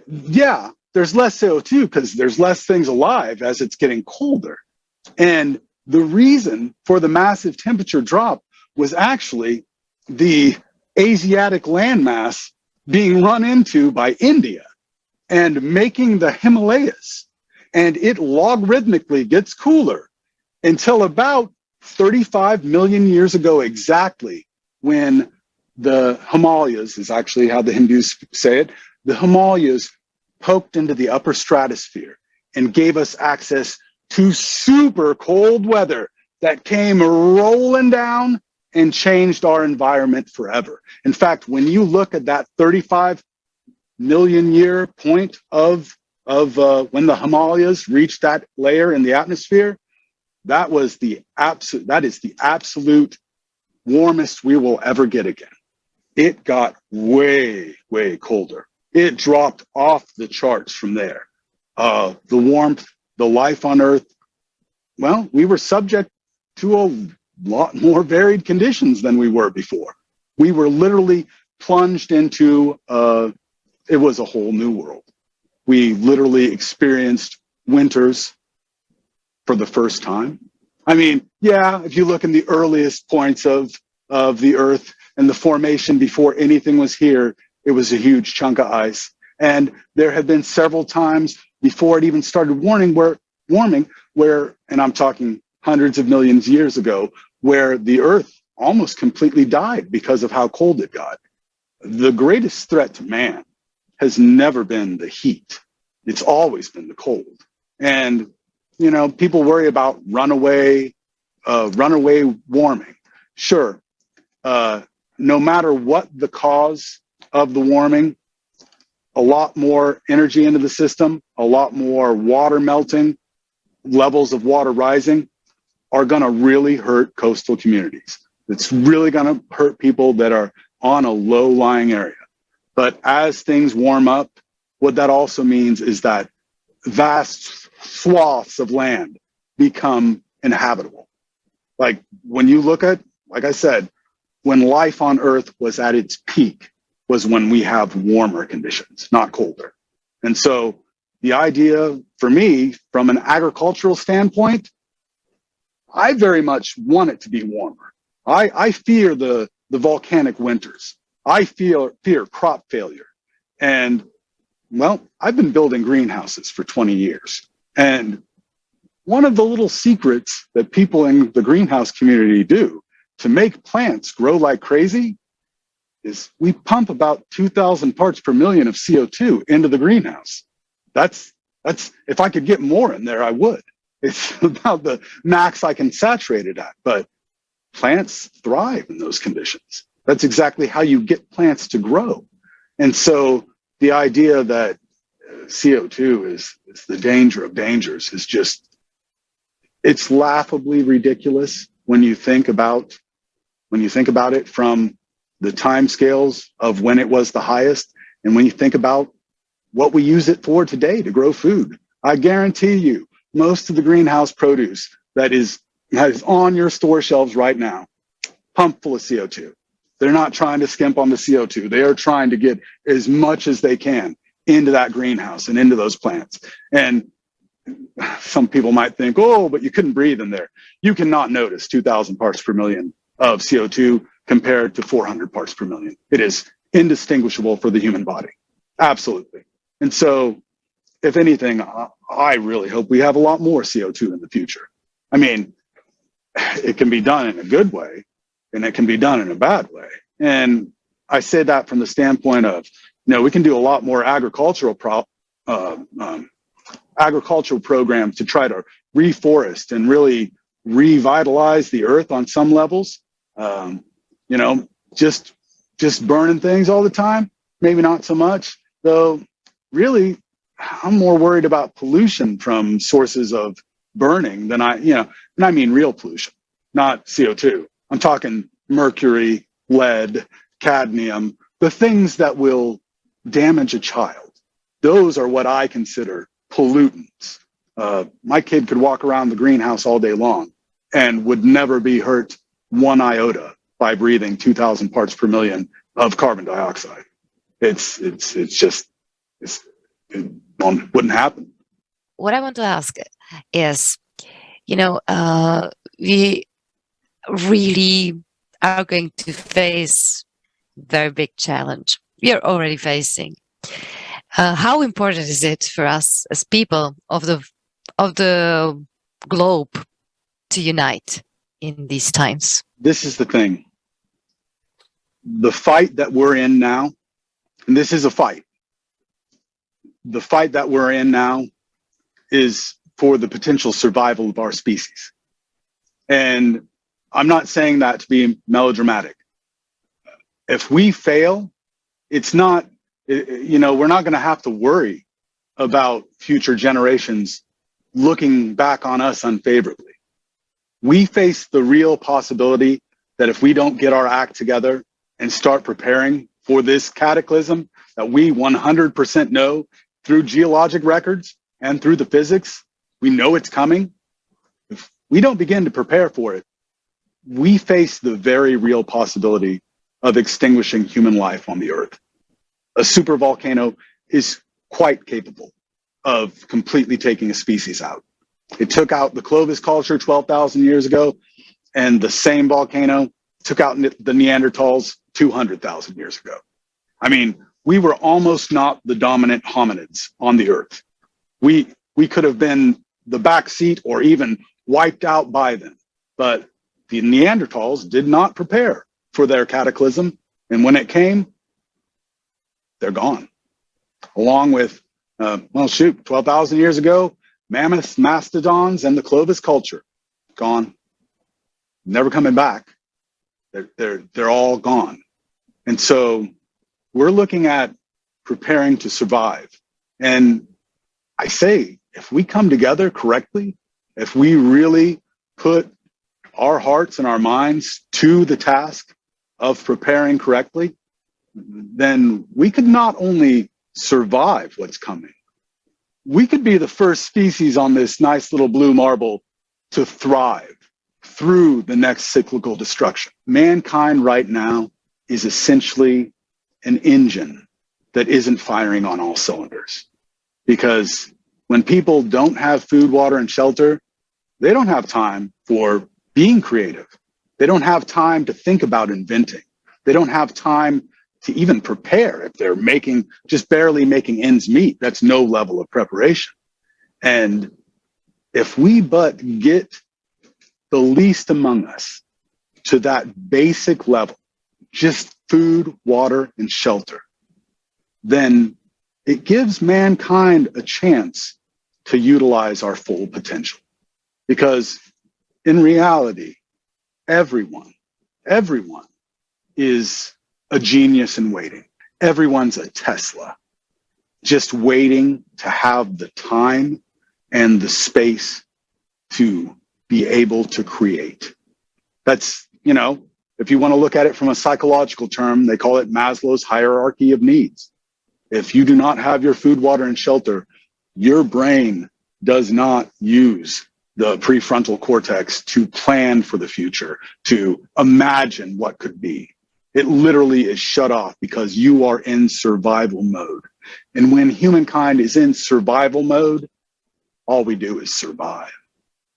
Yeah, there's less CO2 because there's less things alive as it's getting colder. And the reason for the massive temperature drop was actually the Asiatic landmass being run into by India and making the Himalayas. And it logarithmically gets cooler until about 35 million years ago exactly, when the Himalayas, is actually how the Hindus say it, the Himalayas poked into the upper stratosphere and gave us access to super cold weather that came rolling down and changed our environment forever. In fact, when you look at that 35 million year point of when the Himalayas reached that layer in the atmosphere, that is the absolute warmest we will ever get again. It got way, way colder. It dropped off the charts from there. The warmth, the life on Earth, well, we were subject to a lot more varied conditions than we were before. We were literally plunged into, it was a whole new world. We literally experienced winters for the first time. I mean, yeah, if you look in the earliest points of the Earth and the formation before anything was here, it was a huge chunk of ice. And there have been several times before it even started warming where, and I'm talking hundreds of millions of years ago, where the Earth almost completely died because of how cold it got. The greatest threat to man has never been the heat. It's always been the cold. And, you know, people worry about runaway warming. Sure, no matter what the cause of the warming, a lot more energy into the system, a lot more water melting, levels of water rising are going to really hurt coastal communities. It's really going to hurt people that are on a low-lying area. But as things warm up, what that also means is that vast swaths of land become inhabitable. Like when you look at, like I said, when life on Earth was at its peak was when we have warmer conditions, not colder. And so the idea for me, from an agricultural standpoint, I very much want it to be warmer. I fear the volcanic winters. I fear crop failure. And well, I've been building greenhouses for 20 years. And one of the little secrets that people in the greenhouse community do to make plants grow like crazy is we pump about 2,000 parts per million of CO2 into the greenhouse. That's if I could get more in there, I would. It's about the max I can saturate it at. But plants thrive in those conditions. That's exactly how you get plants to grow. And so the idea that CO2 is the danger of dangers is just, it's laughably ridiculous when you think about it from the time scales of when it was the highest, and when you think about what we use it for today to grow food. I guarantee you, most of the greenhouse produce that is on your store shelves right now, pumped full of CO2. They're not trying to skimp on the CO2. They are trying to get as much as they can into that greenhouse and into those plants. And some people might think, oh, but you couldn't breathe in there. You cannot notice 2,000 parts per million of CO2 compared to 400 parts per million. It is indistinguishable for the human body. Absolutely. And so, if anything, I really hope we have a lot more CO2 in the future. I mean, it can be done in a good way, and it can be done in a bad way. And I say that from the standpoint of, we can do a lot more agricultural programs to try to reforest and really revitalize the earth on some levels. Just burning things all the time, maybe not so much. Though, really, I'm more worried about pollution from sources of burning than and I mean real pollution, not CO2. I'm talking mercury, lead, cadmium, the things that will damage a child. Those are what I consider pollutants. My kid could walk around the greenhouse all day long and would never be hurt one iota by breathing 2,000 parts per million of carbon dioxide. It wouldn't happen. What I want to ask is, we really are going to face very big challenge. We are already facing. How important is it for us as people of the globe to unite in these times? This is the thing. The fight that we're in now, and this is a fight. The fight that we're in now is for the potential survival of our species. And I'm not saying that to be melodramatic. If we fail, it's not, we're not going to have to worry about future generations looking back on us unfavorably. We face the real possibility that if we don't get our act together and start preparing for this cataclysm that we 100% know through geologic records and through the physics, we know it's coming. If we don't begin to prepare for it, we face the very real possibility of extinguishing human life on the earth. A supervolcano is quite capable of completely taking a species out. It took out the Clovis culture 12,000 years ago, and the same volcano took out the Neanderthals 200,000 years ago. I mean, we were almost not the dominant hominids on the earth. We could have been the back seat or even wiped out by them. But the Neanderthals did not prepare for their cataclysm. And when it came, they're gone. Along with, 12,000 years ago, mammoths, mastodons, and the Clovis culture, gone. Never coming back. They're all gone. And so we're looking at preparing to survive. And I say, if we come together correctly, If we really put our hearts and our minds to the task of preparing correctly, then we could not only survive what's coming, we could be the first species on this nice little blue marble to thrive through the next cyclical destruction. Mankind right now is essentially an engine that isn't firing on all cylinders. Because when people don't have food, water, and shelter, they don't have time for being creative. They don't have time to think about inventing. They don't have time to even prepare. If they're just barely making ends meet, that's no level of preparation. And if we but get the least among us to that basic level, just food, water, and shelter, then it gives mankind a chance to utilize our full potential. Because in reality, everyone is a genius in waiting. Everyone's a Tesla, just waiting to have the time and the space to be able to create. That's, if you want to look at it from a psychological term, they call it Maslow's hierarchy of needs. If you do not have your food, water, and shelter, your brain does not use the prefrontal cortex to plan for the future, to imagine what could be. It literally is shut off because you are in survival mode. And when humankind is in survival mode, all we do is survive.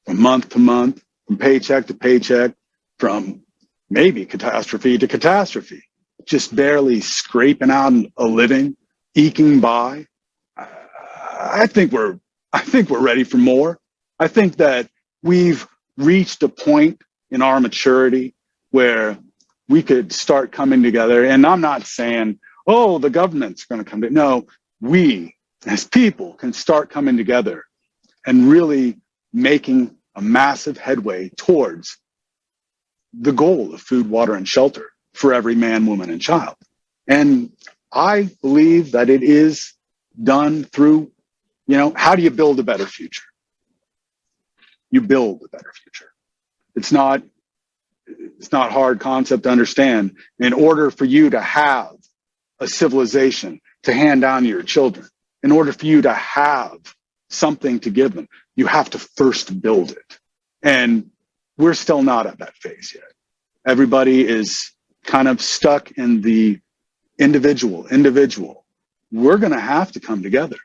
From month to month, from paycheck to paycheck, from maybe catastrophe to catastrophe, just barely scraping out a living, eking by. I think we're ready for more. I think that we've reached a point in our maturity where we could start coming together. And I'm not saying, oh, the government's going to come together. No, we as people can start coming together and really making a massive headway towards the goal of food, water, and shelter for every man, woman, and child. And I believe that it is done through, how do you build a better future? You build a better future. It's not hard concept to understand. In order for you to have a civilization to hand down to your children, in order for you to have something to give them, you have to first build it. And we're still not at that phase yet. Everybody is kind of stuck in the individual. We're going to have to come together.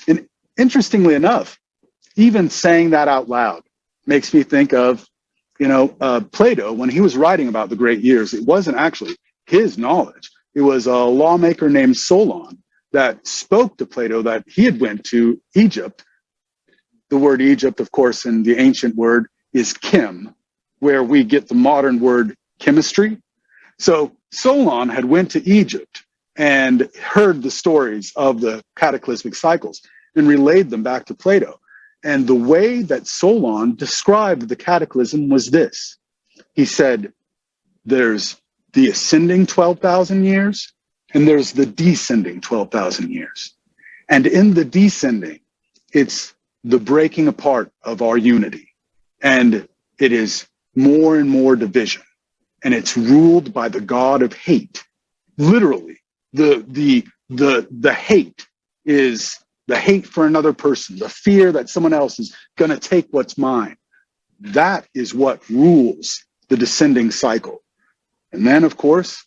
And interestingly enough, even saying that out loud makes me think of, Plato, when he was writing about the great years. It wasn't actually his knowledge. It was a lawmaker named Solon that spoke to Plato that he had went to Egypt. The word Egypt, of course, in the ancient word is chem, where we get the modern word chemistry. So Solon had went to Egypt and heard the stories of the cataclysmic cycles and relayed them back to Plato. And the way that Solon described the cataclysm was this. He said, there's the ascending 12,000 years and there's the descending 12,000 years. And in the descending, it's the breaking apart of our unity. And it is more and more division. And it's ruled by the god of hate. Literally, the hate is the hate for another person, the fear that someone else is going to take what's mine. That is what rules the descending cycle. And then, of course,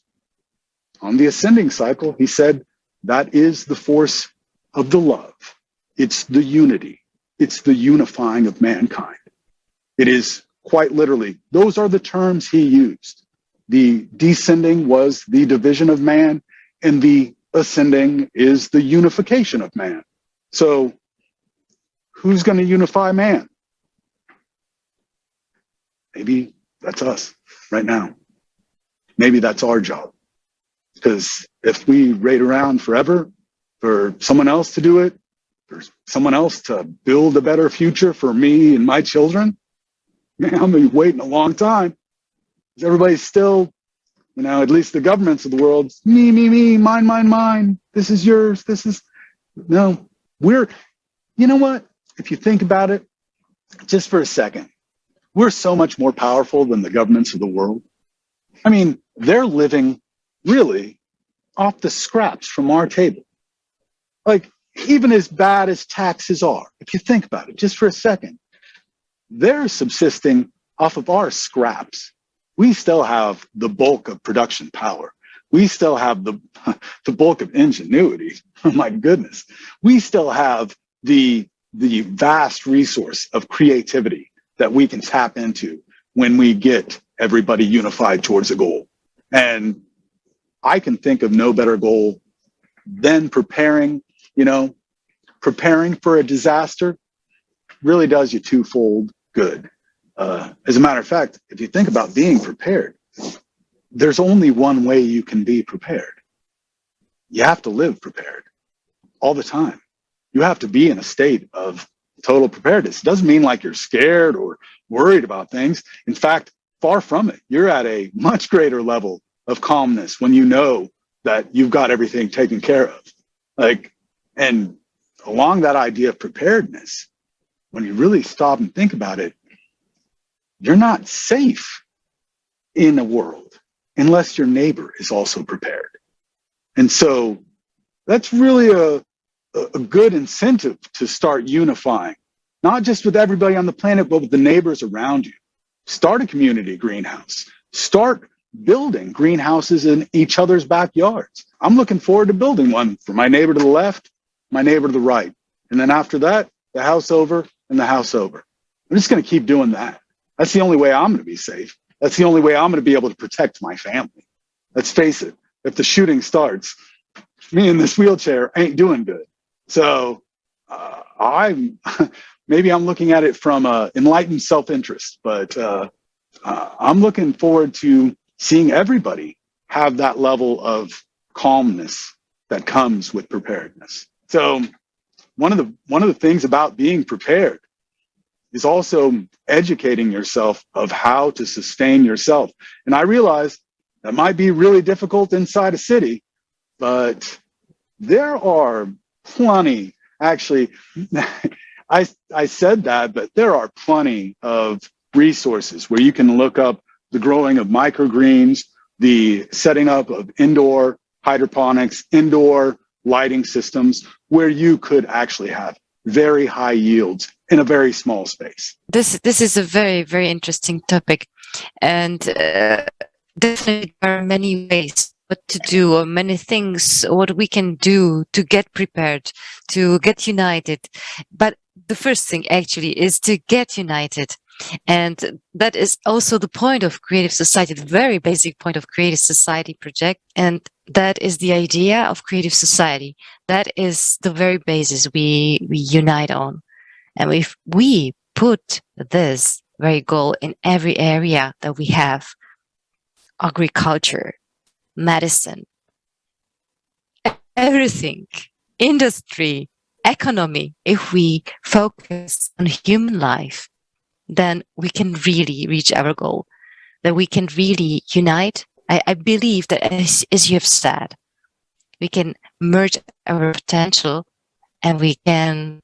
on the ascending cycle, he said, that is the force of the love. It's the unity. It's the unifying of mankind. It is quite literally, those are the terms he used. The descending was the division of man, and the ascending is the unification of man. So who's going to unify man? Maybe that's us right now. Maybe that's our job. Because if we wait around forever for someone else to do it, for someone else to build a better future for me and my children, man, I'm going to be waiting a long time. Because everybody's still, at least the governments of the world, me, mine, this is yours, no. You know what? If you think about it, just for a second, we're so much more powerful than the governments of the world. I mean, they're living really off the scraps from our table. Like, even as bad as taxes are, if you think about it just for a second, they're subsisting off of our scraps. We still have the bulk of production power. We still have the bulk of ingenuity. Oh my goodness. We still have the vast resource of creativity that we can tap into when we get everybody unified towards a goal. And I can think of no better goal than preparing for a disaster really does you twofold good. As a matter of fact, if you think about being prepared, there's only one way you can be prepared. You have to live prepared all the time. You have to be in a state of total preparedness. It doesn't mean like you're scared or worried about things. In fact, far from it. You're at a much greater level of calmness when you know that you've got everything taken care of. And along that idea of preparedness, when you really stop and think about it, you're not safe in a world unless your neighbor is also prepared. And so that's really a good incentive to start unifying, not just with everybody on the planet, but with the neighbors around you. Start a community greenhouse. Start building greenhouses in each other's backyards. I'm looking forward to building one for my neighbor to the left, my neighbor to the right. And then after that, the house over and the house over. I'm just going to keep doing that. That's the only way I'm going to be safe. That's the only way I'm going to be able to protect my family. Let's face it, if the shooting starts, me in this wheelchair ain't doing good. So maybe I'm looking at it from enlightened self-interest, but I'm looking forward to seeing everybody have that level of calmness that comes with preparedness. So one of the things about being prepared is also educating yourself of how to sustain yourself. And I realize that might be really difficult inside a city, but there are plenty, actually, I said that, but there are plenty of resources where you can look up the growing of microgreens, the setting up of indoor hydroponics, indoor lighting systems, where you could actually have very high yields in a very small space. This is a very, very interesting topic, and definitely there are many ways what to do, or many things what we can do to get prepared, to get united. But the first thing actually is to get united. And that is also the point of Creative Society, the very basic point of Creative Society project. And that is the idea of Creative Society. That is the very basis we unite on. And if we put this very goal in every area that we have, agriculture, medicine, everything, industry, economy, if we focus on human life, then we can really reach our goal, that we can really unite. I believe that, as you have said, we can merge our potential and we can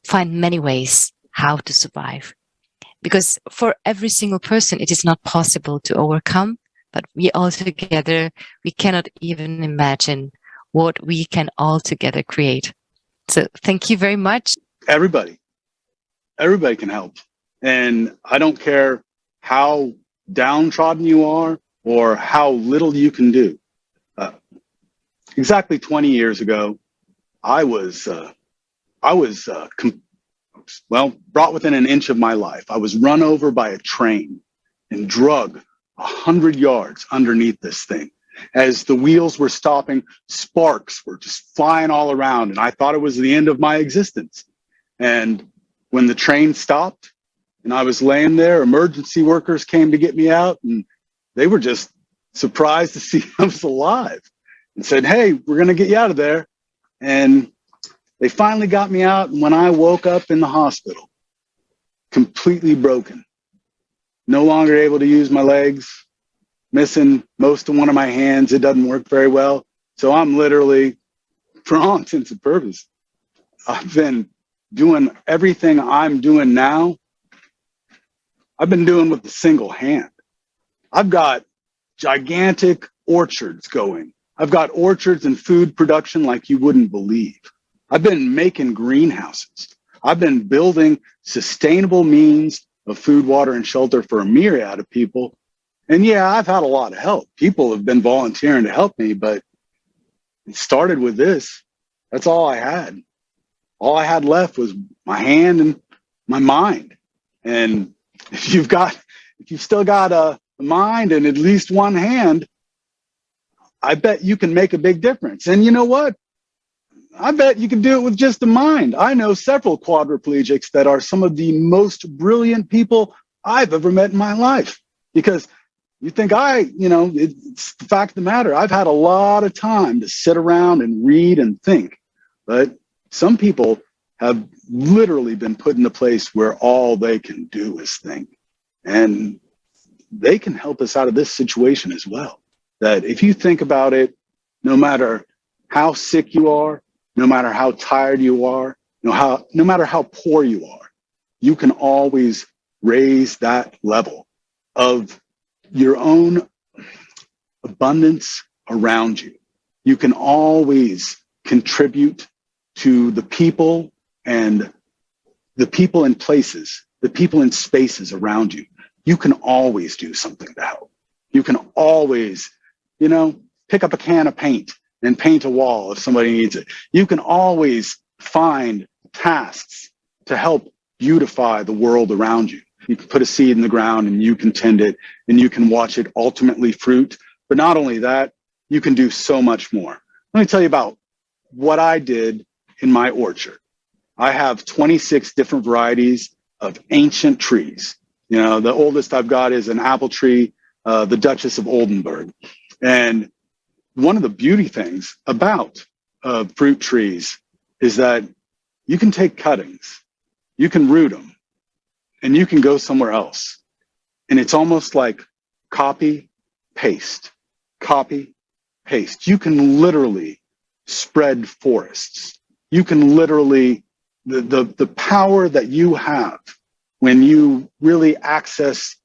find many ways how to survive. Because for every single person, it is not possible to overcome, but we all together, we cannot even imagine what we can all together create. So thank you very much. Everybody can help. And I don't care how downtrodden you are or how little you can do. Exactly 20 years ago, I was brought within an inch of my life. I was run over by a train and drug 100 yards underneath this thing. As the wheels were stopping, sparks were just flying all around, and I thought it was the end of my existence. And when the train stopped and I was laying there, emergency workers came to get me out, and they were just surprised to see I was alive and said, "Hey, we're going to get you out of there." And they finally got me out, and when I woke up in the hospital, completely broken, no longer able to use my legs, missing most of one of my hands. It doesn't work very well. So I'm literally, for all intents and purposes, I've been doing everything I'm doing now I've been doing with a single hand. I've got gigantic orchards going. I've got orchards and food production like you wouldn't believe. I've been making greenhouses. I've been building sustainable means of food, water, and shelter for a myriad of people. And yeah, I've had a lot of help. People have been volunteering to help me, but it started with this. That's all I had. All I had left was my hand and my mind. And if you've still got a mind and at least one hand, I bet you can make a big difference. And you know what? I bet you can do it with just a mind. I know several quadriplegics that are some of the most brilliant people I've ever met in my life. Because you think it's the fact of the matter. I've had a lot of time to sit around and read and think. But some people have literally been put in a place where all they can do is think. And they can help us out of this situation as well. That if you think about it, no matter how sick you are, no matter how tired you are, no matter how poor you are, you can always raise that level of your own abundance around you. You can always contribute to the people and the people in places, the people in spaces around you. You can always do something to help. You can always, pick up a can of paint and paint a wall if somebody needs it. You can always find tasks to help beautify the world around you. You can put a seed in the ground and you can tend it and you can watch it ultimately fruit. But not only that, you can do so much more. Let me tell you about what I did in my orchard. I have 26 different varieties of ancient trees. The oldest I've got is an apple tree, the Duchess of Oldenburg. And one of the beauty things about fruit trees is that you can take cuttings, you can root them, and you can go somewhere else. And it's almost like copy, paste, copy, paste. You can literally spread forests. You can literally, the power that you have when you really access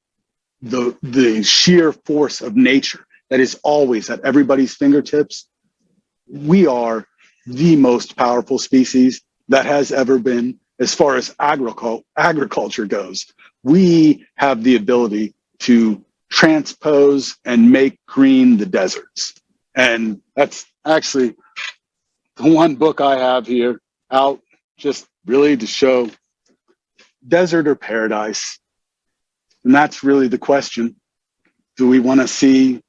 the sheer force of nature that is always at everybody's fingertips. We are the most powerful species that has ever been as far as agriculture goes. We have the ability to transpose and make green the deserts. And that's actually the one book I have here out just really to show desert or paradise. And that's really the question. Do we want to see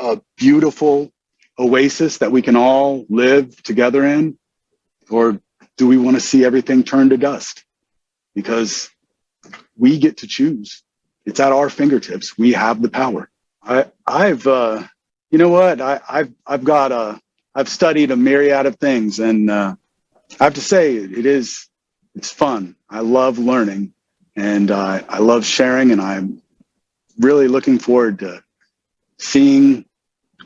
a beautiful oasis that we can all live together in? Or do we want to see everything turn to dust? Because we get to choose. It's at our fingertips. We have the power. I've studied a myriad of things, and I have to say it's fun. I love learning, and I love sharing, and I'm really looking forward to seeing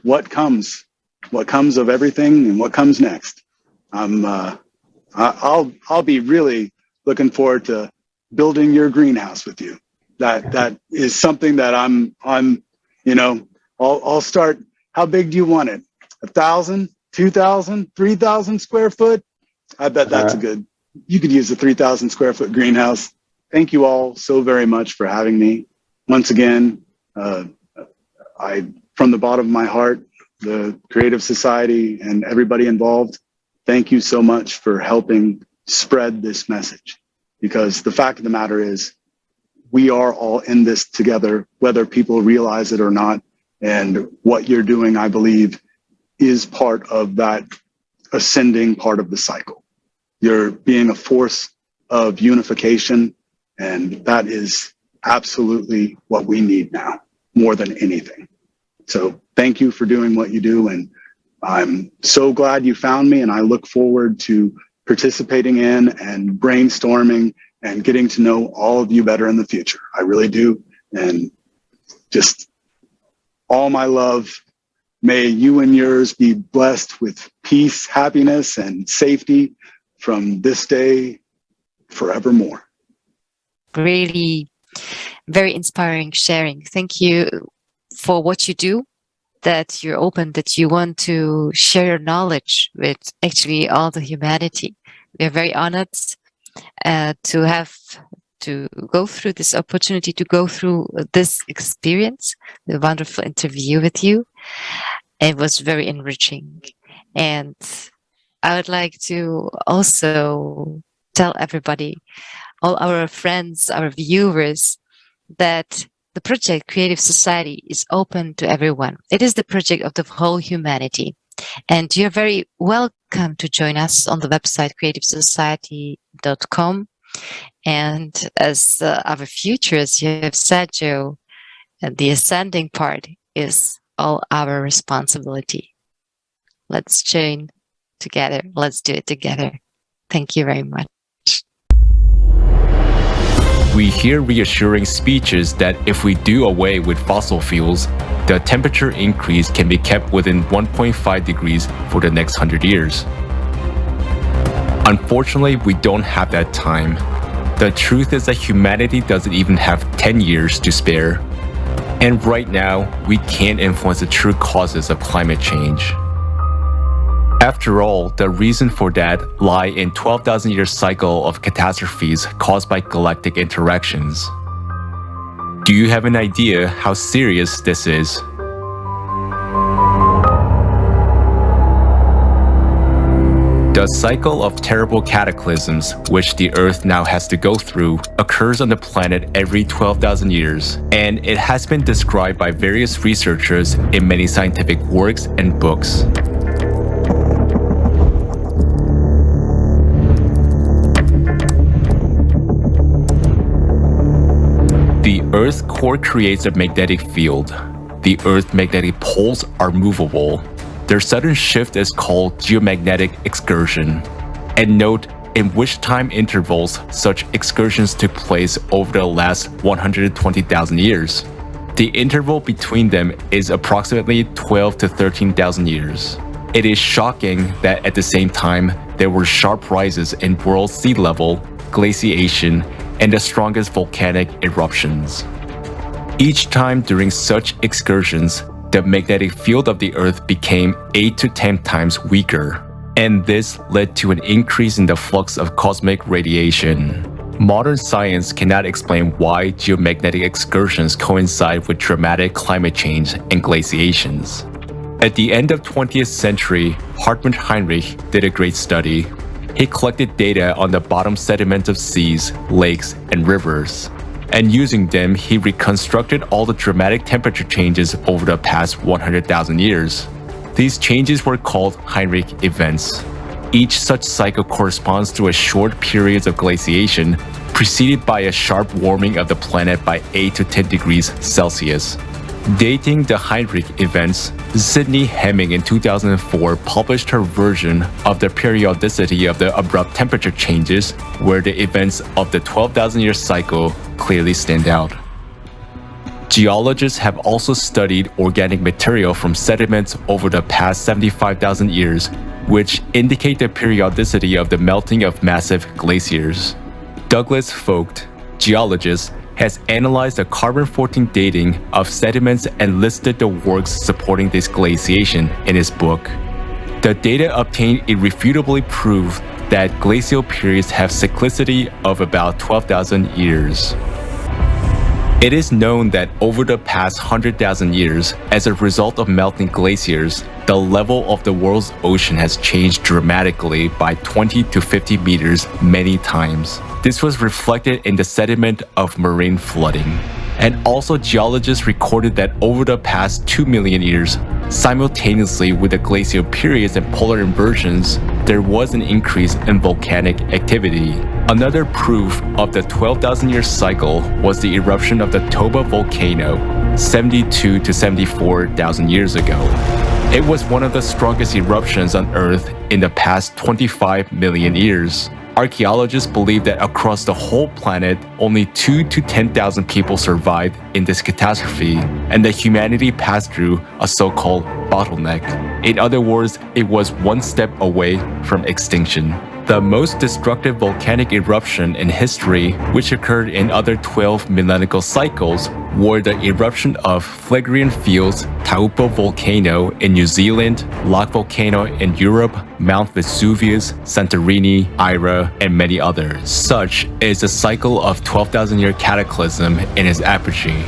what comes of everything and what comes next. I'll be really looking forward to building your greenhouse with you. That is something that I'll start. How big do you want it? 1,000, 2,000, 3,000 square foot? I bet that's you could use a 3,000 square foot greenhouse. Thank you all so very much for having me. Once again, from the bottom of my heart, the Creative Society and everybody involved, thank you so much for helping spread this message. Because the fact of the matter is, we are all in this together, whether people realize it or not. And what you're doing, I believe, is part of that ascending part of the cycle. You're being a force of unification, and that is absolutely what we need now, more than anything. So thank you for doing what you do, and I'm so glad you found me, and I look forward to participating in and brainstorming and getting to know all of you better in the future. I really do. And just all my love. May you and yours be blessed with peace, happiness, and safety from this day forevermore. Really Very inspiring sharing. Thank you for what you do, that you're open, that you want to share your knowledge with actually all the humanity. We are very honored to have to go through this opportunity, to go through this experience, the wonderful interview with you. It was very enriching. And I would like to also tell everybody, all our friends, our viewers, that the project Creative Society is open to everyone. It is the project of the whole humanity. And you're very welcome to join us on the website creativesociety.com. And as our future, as you have said, Joe, the ascending part is all our responsibility. Let's join together. Let's do it together. Thank you very much. We hear reassuring speeches that if we do away with fossil fuels, the temperature increase can be kept within 1.5 degrees for the next 100 years. Unfortunately, we don't have that time. The truth is that humanity doesn't even have 10 years to spare. And right now, we can't influence the true causes of climate change. After all, the reason for that lie in 12,000-year cycle of catastrophes caused by galactic interactions. Do you have an idea how serious this is? The cycle of terrible cataclysms, which the Earth now has to go through, occurs on the planet every 12,000 years, and it has been described by various researchers in many scientific works and books. The Earth's core creates a magnetic field. The Earth's magnetic poles are movable. Their sudden shift is called geomagnetic excursion. And note in which time intervals such excursions took place over the last 120,000 years. The interval between them is approximately 12 to 13,000 years. It is shocking that at the same time, there were sharp rises in world sea level, glaciation, and the strongest volcanic eruptions. Each time during such excursions, the magnetic field of the Earth became 8 to 10 times weaker, and this led to an increase in the flux of cosmic radiation. Modern science cannot explain why geomagnetic excursions coincide with dramatic climate change and glaciations. At the end of 20th century, Hartmut Heinrich did a great study. He collected data on the bottom sediment of seas, lakes, and rivers. And using them, he reconstructed all the dramatic temperature changes over the past 100,000 years. These changes were called Heinrich events. Each such cycle corresponds to a short period of glaciation, preceded by a sharp warming of the planet by 8 to 10 degrees Celsius. Dating the Heinrich events, Sidney Hemming in 2004 published her version of the periodicity of the abrupt temperature changes, where the events of the 12,000-year cycle clearly stand out. Geologists have also studied organic material from sediments over the past 75,000 years, which indicate the periodicity of the melting of massive glaciers. Douglas Vogt, geologist, has analyzed the carbon-14 dating of sediments and listed the works supporting this glaciation in his book. The data obtained irrefutably prove that glacial periods have cyclicity of about 12,000 years. It is known that over the past 100,000 years, as a result of melting glaciers, the level of the world's ocean has changed dramatically by 20 to 50 meters many times. This was reflected in the sediment of marine flooding. And also geologists recorded that over the past 2 million years, simultaneously with the glacial periods and polar inversions, there was an increase in volcanic activity. Another proof of the 12,000-year cycle was the eruption of the Toba volcano 72 to 74,000 years ago. It was one of the strongest eruptions on Earth in the past 25 million years. Archaeologists believe that across the whole planet, only 2 to 10,000 people survived in this catastrophe, and that humanity passed through a so-called bottleneck. In other words, it was one step away from extinction. The most destructive volcanic eruption in history, which occurred in other 12 millennial cycles, were the eruption of Phlegraean Fields, Taupo volcano in New Zealand, Lake volcano in Europe, Mount Vesuvius, Santorini, Ira, and many others. Such is a cycle of 12,000-year cataclysm in its apogee.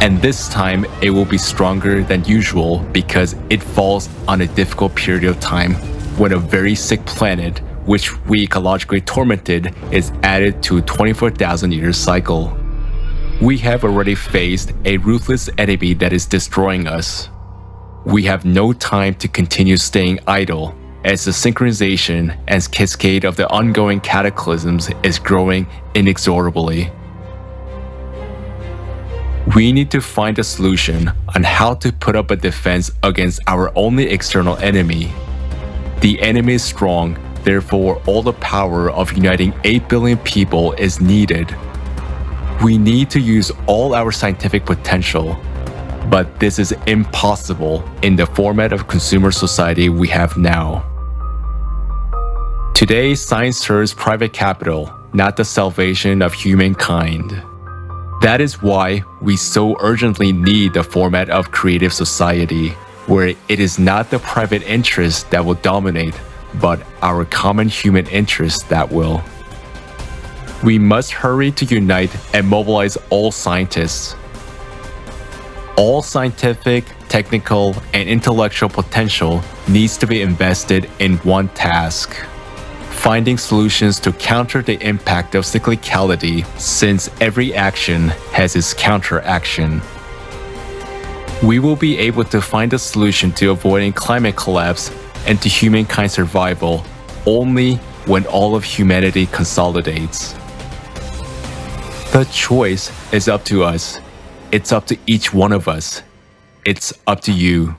And this time, it will be stronger than usual because it falls on a difficult period of time when a very sick planet, which we ecologically tormented, is added to a 24,000-year cycle. We have already faced a ruthless enemy that is destroying us. We have no time to continue staying idle, as the synchronization and cascade of the ongoing cataclysms is growing inexorably. We need to find a solution on how to put up a defense against our only external enemy. The enemy is strong, therefore all the power of uniting 8 billion people is needed. We need to use all our scientific potential, but this is impossible in the format of consumer society we have now. Today, science serves private capital, not the salvation of humankind. That is why we so urgently need the format of creative society, where it is not the private interest that will dominate, but our common human interest that will. We must hurry to unite and mobilize all scientists. All scientific, technical, and intellectual potential needs to be invested in one task: finding solutions to counter the impact of cyclicality, since every action has its counteraction. We will be able to find a solution to avoiding climate collapse and to humankind survival only when all of humanity consolidates. The choice is up to us. It's up to each one of us. It's up to you.